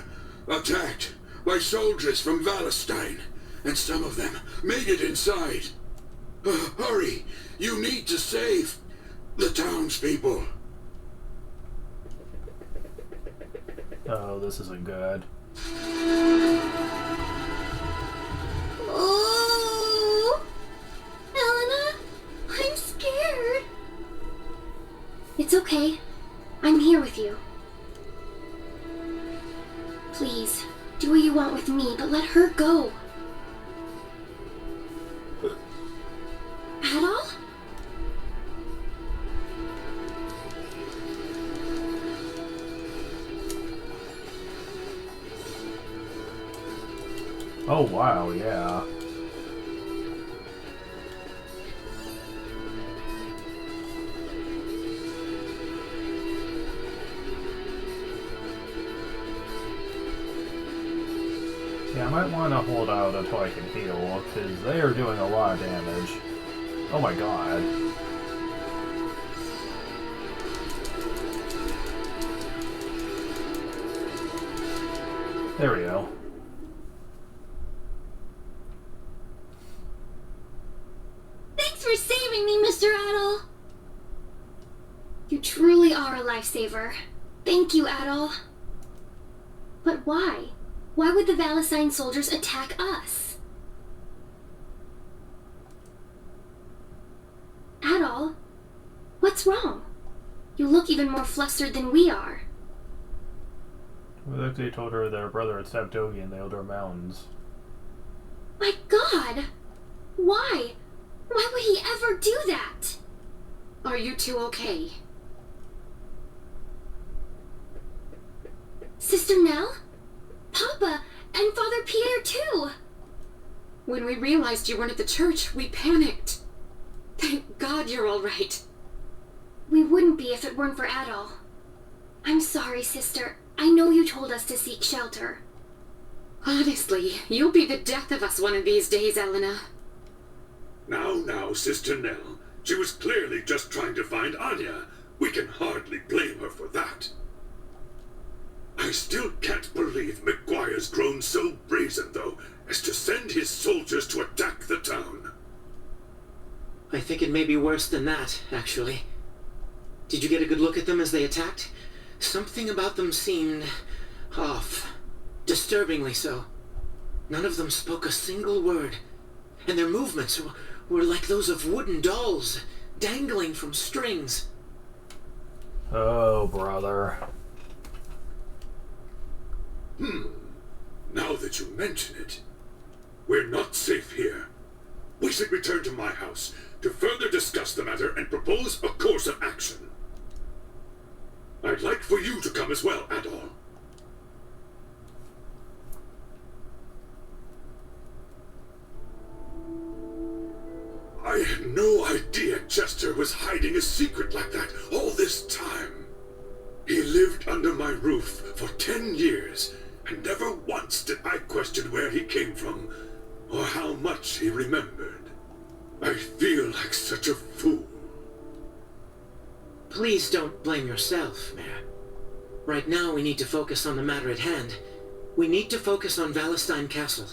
S2: attacked by soldiers from Valestein, and some of them made it inside. Hurry, you need to save the townspeople.
S1: Oh, this isn't good.
S3: Oh, Helena, I'm scared. It's okay. I'm here with you. Please, do what you want with me, but let her go. Adol?
S1: Oh, wow, yeah. Yeah, I might want to hold out until I can heal, because they are doing a lot of damage. Oh my god. There we go.
S3: Thanks for saving me, Mr. Adol. You truly are a lifesaver. Thank you, Adol. But why? Why would the Valestein soldiers attack us? Adol, what's wrong? You look even more flustered than we are.
S1: Well, they told her their brother had stabbed Dogi in the Elderm Mountains.
S3: My God! Why? Why would he ever do that? Are you two okay? Sister Nell? Papa, and Father Peter too!
S6: When we realized you weren't at the church, we panicked. Thank God you're all right.
S3: We wouldn't be if it weren't for Adol. I'm sorry, sister. I know you told us to seek shelter.
S6: Honestly, you'll be the death of us one of these days, Elena.
S2: Now, Sister Nell. She was clearly just trying to find Anya. We can hardly blame her for that. I still can't believe McGuire's grown so brazen, though, as to send his soldiers to attack the town.
S5: I think it may be worse than that, actually. Did you get a good look at them as they attacked? Something about them seemed off. Disturbingly so. None of them spoke a single word, and their movements were like those of wooden dolls, dangling from strings.
S1: Oh, brother.
S2: Now that you mention it, we're not safe here. We should return to my house to further discuss the matter and propose a course of action. I'd like for you to come as well, Adol. I had no idea Chester was hiding a secret like that all this time. He lived under my roof for 10 years, and never once did I question where he came from, or how much he remembered. I feel like such a fool.
S5: Please don't blame yourself, Mayor. Right now we need to focus on the matter at hand. We need to focus on Valestein Castle.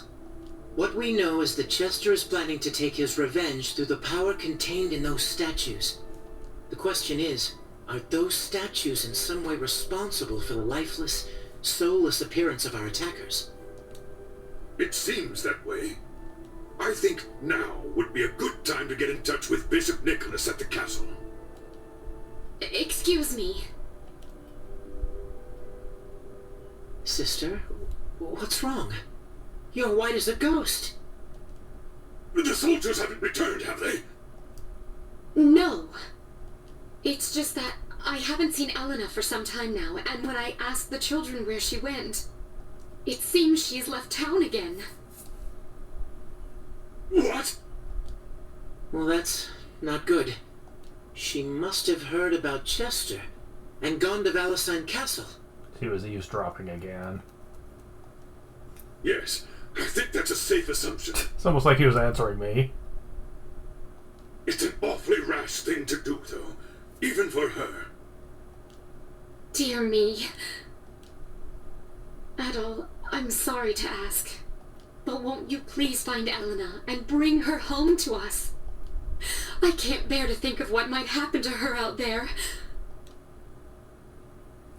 S5: What we know is that Chester is planning to take his revenge through the power contained in those statues. The question is, are those statues in some way responsible for the lifeless, soulless appearance of our attackers?
S2: It seems that way. I think now would be a good time to get in touch with Bishop Nicholas at the castle.
S6: Excuse me.
S5: Sister, what's wrong? You're white as a ghost.
S2: The soldiers haven't returned, have they?
S6: No. It's just that I haven't seen Elena for some time now, and when I asked the children where she went, it seems she's left town again.
S2: What?
S5: Well, that's not good. She must have heard about Chester and gone to Valestein Castle.
S1: He was eavesdropping again.
S2: Yes, I think that's a safe assumption.
S1: It's almost like he was answering me.
S2: It's an awfully rash thing to do, though, even for her.
S6: Dear me. Adol, I'm sorry to ask, but won't you please find Elena and bring her home to us? I can't bear to think of what might happen to her out there.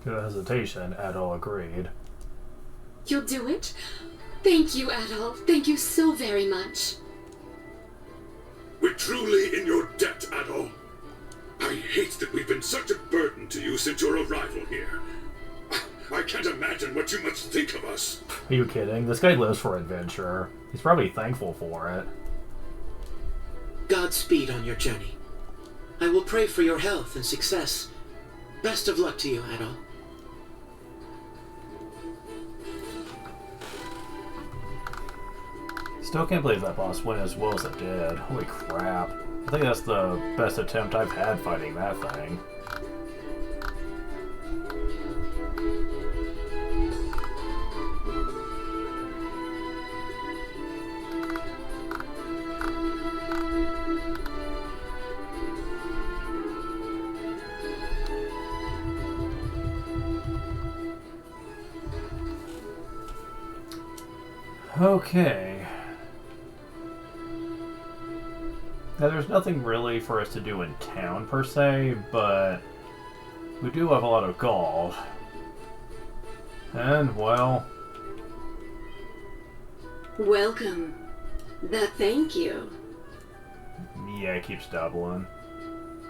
S1: Without hesitation, Adol agreed.
S6: You'll do it? Thank you, Adol. Thank you so very much.
S2: We're truly in your debt, Adol. I hate that we've been such a burden to you since your arrival here. I can't imagine what you must think of us.
S1: Are you kidding? This guy lives for adventure. He's probably thankful for it.
S5: Godspeed on your journey. I will pray for your health and success. Best of luck to you, Adol.
S1: Still can't believe that boss went as well as it did. Holy crap. I think that's the best attempt I've had fighting that thing. Okay. Now, there's nothing really for us to do in town, per se, but we do have a lot of gold. And, well...
S6: Welcome. Thank you.
S1: Yeah, it keeps doubling.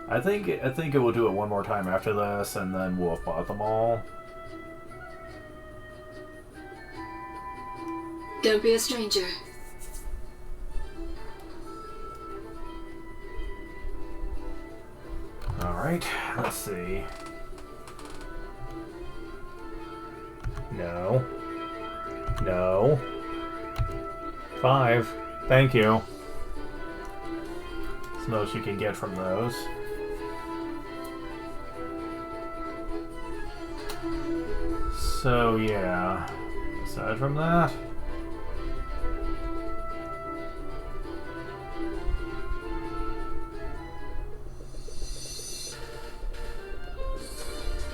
S1: I think it will do it one more time after this, and then we'll have bought them all.
S6: Don't be a stranger.
S1: Alright, let's see. No. No. 5. Thank you. That's the most you can get from those. So yeah, aside from that,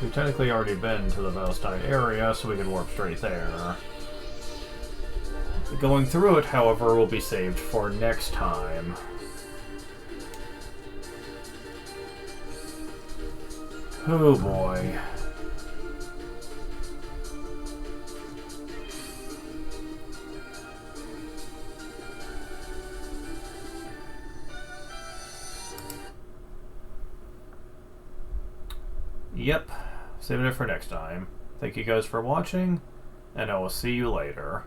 S1: we've technically already been to the Valstein area, so we can warp straight there. Going through it, however, will be saved for next time. Oh boy. Yep, saving it for next time. Thank you guys for watching, and I will see you later.